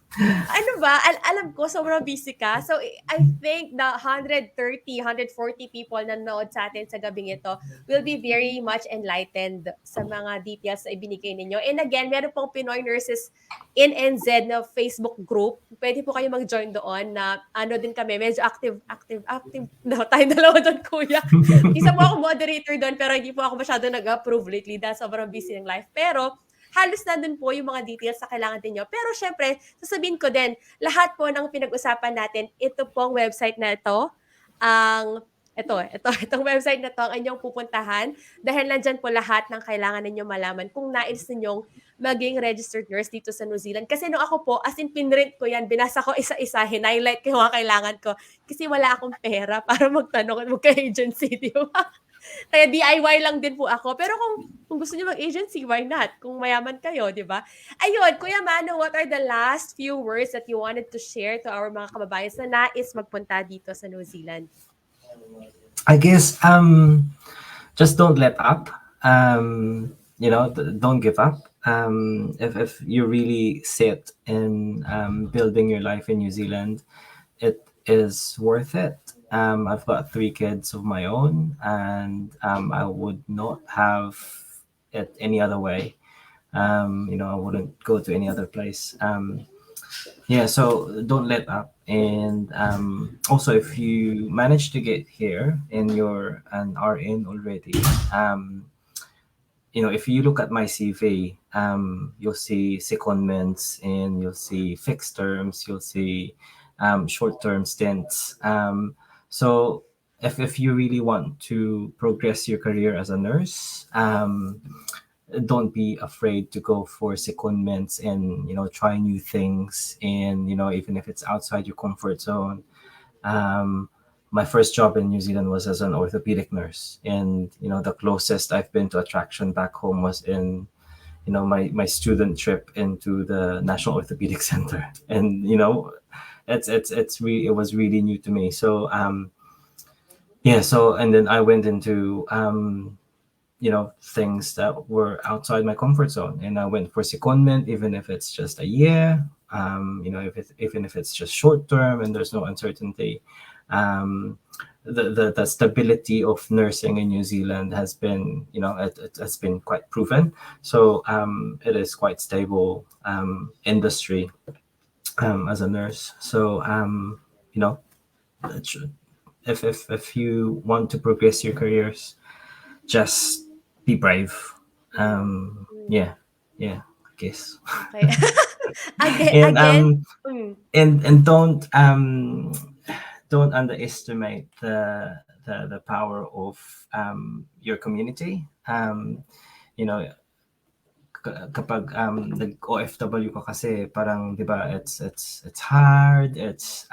ano ba, alam ko sobrang busy ka. So, I think the 130, 140 people na nanood sa atin sa gabing ito will be very much enlightened sa mga details na ibinigay ninyo. And again, meron pong Pinoy Nurses in NZ na Facebook group. Pwede po kayo mag-join doon na din kami. Medyo active na tayong dalawa doon, kuya. Isa po ako moderator doon pero hindi po ako masyado nag-approve lately dahil sobrang busy ng life. Pero halos na dun po yung mga details na kailangan din nyo. Pero syempre, sasabihin ko din, lahat po ng pinag-usapan natin, ito pong website na ito, itong website na to ang inyong pupuntahan dahil nandyan po lahat ng kailangan ninyo malaman kung nais ninyong maging registered nurse dito sa New Zealand. Kasi nung ako po, as in pinrint ko yan, binasa ko isa-isa, highlight ko yung mga kailangan ko kasi wala akong pera para magtanong at magka-agency, di ba? Kaya DIY lang din po ako. Pero kung gusto niyo mag-agency, why not? Kung mayaman kayo, 'di ba? Ayun, Kuya Mano, what are the last few words that you wanted to share to our mga kababayan na nais magpunta dito sa New Zealand? I guess just don't let up. Don't give up. If you really sit in building your life in New Zealand, it is worth it. I've got 3 kids of my own, and I would not have it any other way. I wouldn't go to any other place. Yeah, so don't let up. And also, if you manage to get here and you're an RN already, if you look at my CV, you'll see secondments and you'll see fixed terms, you'll see short-term stints. So if you really want to progress your career as a nurse, don't be afraid to go for secondments and try new things, and even if it's outside your comfort zone. um, my first job in New Zealand was as an orthopedic nurse, and the closest I've been to attraction back home was in my student trip into the National Orthopedic Center, and it was really new to me. So yeah, so and then I went into things that were outside my comfort zone, and I went for secondment, even if it's just a year. Even if it's just short term and there's no uncertainty. um, the stability of nursing in New Zealand has been, it has been quite proven. So it is quite stable industry as a nurse. So it should- if you want to progress your careers, just be brave. Yeah, yeah, I guess. Okay. Again, and again. Mm. and don't underestimate the power of your community. You know, kapag nag-OFW ka kasi, parang 'di ba, it's hard, it's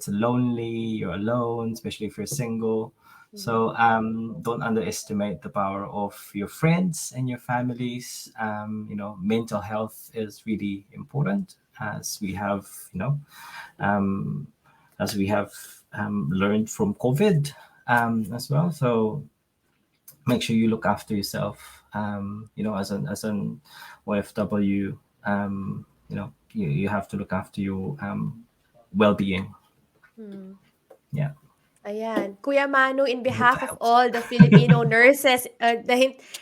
lonely, you're alone, especially if you're single. So don't underestimate the power of your friends and your families. Mental health is really important, as we have, um, learned from COVID as well. So make sure you look after yourself. As an OFW, you have to look after your well-being. Mm. Yeah. Ayan. Kuya Manu, in I hope behalf that of helps. all the Filipino nurses,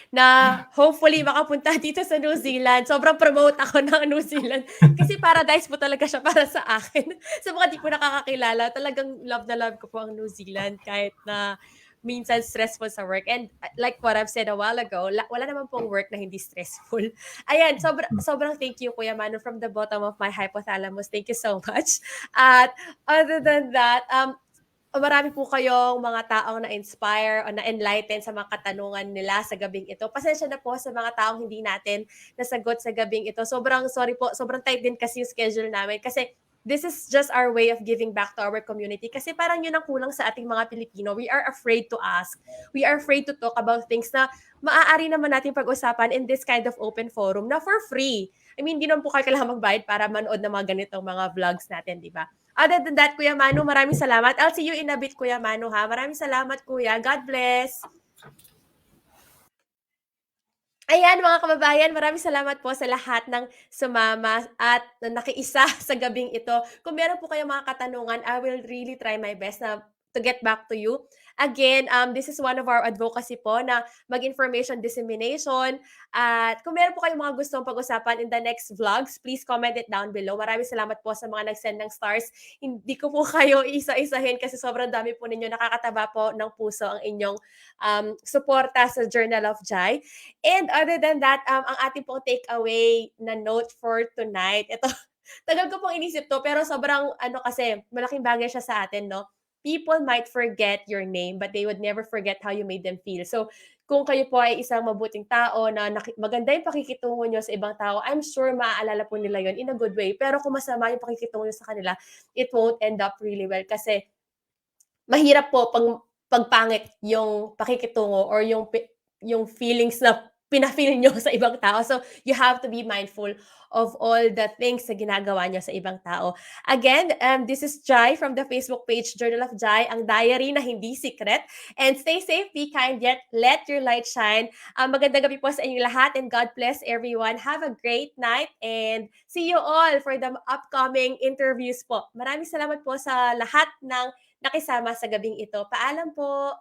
na hopefully makapunta dito sa New Zealand, sobrang promote ako ng New Zealand. Kasi paradise po talaga siya para sa akin. Sa mga di po nakakakilala, talagang love na love ko po ang New Zealand kahit na minsan stressful sa work. And like what I've said a while ago, wala naman pong work na hindi stressful. Ayan, sobrang thank you, Kuya Manu, from the bottom of my hypothalamus. Thank you so much. At other than that, marami po kayong mga taong na-inspire o na-enlighten sa mga katanungan nila sa gabing ito. Pasensya na po sa mga taong hindi natin nasagot sa gabing ito. Sobrang sorry po, sobrang tight din kasi yung schedule namin. Kasi this is just our way of giving back to our community. Kasi parang yun ang kulang sa ating mga Pilipino. We are afraid to ask. We are afraid to talk about things na maaari naman natin pag-usapan in this kind of open forum na for free. I mean, hindi naman po kayo kailangan magbayad para manood ng mga ganitong mga vlogs natin, di ba? Other than that, Kuya Manu, maraming salamat. I'll see you in a bit, Kuya Manu, ha? Maraming salamat, Kuya. God bless. Ayan, mga kababayan, maraming salamat po sa lahat ng sumama at nakiisa sa gabing ito. Kung meron po kayong mga katanungan, I will really try my best na to get back to you. Again, this is one of our advocacy po na mag-information dissemination. At kung meron po kayong mga gustong pag-usapan in the next vlogs, please comment it down below. Maraming salamat po sa mga nag-send ng stars. Hindi ko po kayo isa-isahin kasi sobrang dami po ninyo. Nakakataba po ng puso ang inyong suporta sa Journal of Jai. And other than that, ang ating pong takeaway na note for tonight, ito, tagal ko pong inisip to, pero sobrang kasi, malaking bagay siya sa atin, no? People might forget your name, but they would never forget how you made them feel. So, kung kayo po ay isang mabuting tao na maganda yung pakikitungo nyo sa ibang tao, I'm sure maaalala po nila yon in a good way. Pero kung masama yung pakikitungo nyo sa kanila, it won't end up really well. Kasi mahirap po pagpangit yung pakikitungo or yung feelings na pina-feel niyo sa ibang tao. So, you have to be mindful of all the things na ginagawa niyo sa ibang tao. Again, this is Jai from the Facebook page Journal of Jai, ang diary na hindi secret. And stay safe, be kind, yet let your light shine. Magandang gabi po sa inyo lahat and God bless everyone. Have a great night and see you all for the upcoming interviews po. Maraming salamat po sa lahat ng nakisama sa gabing ito. Paalam po!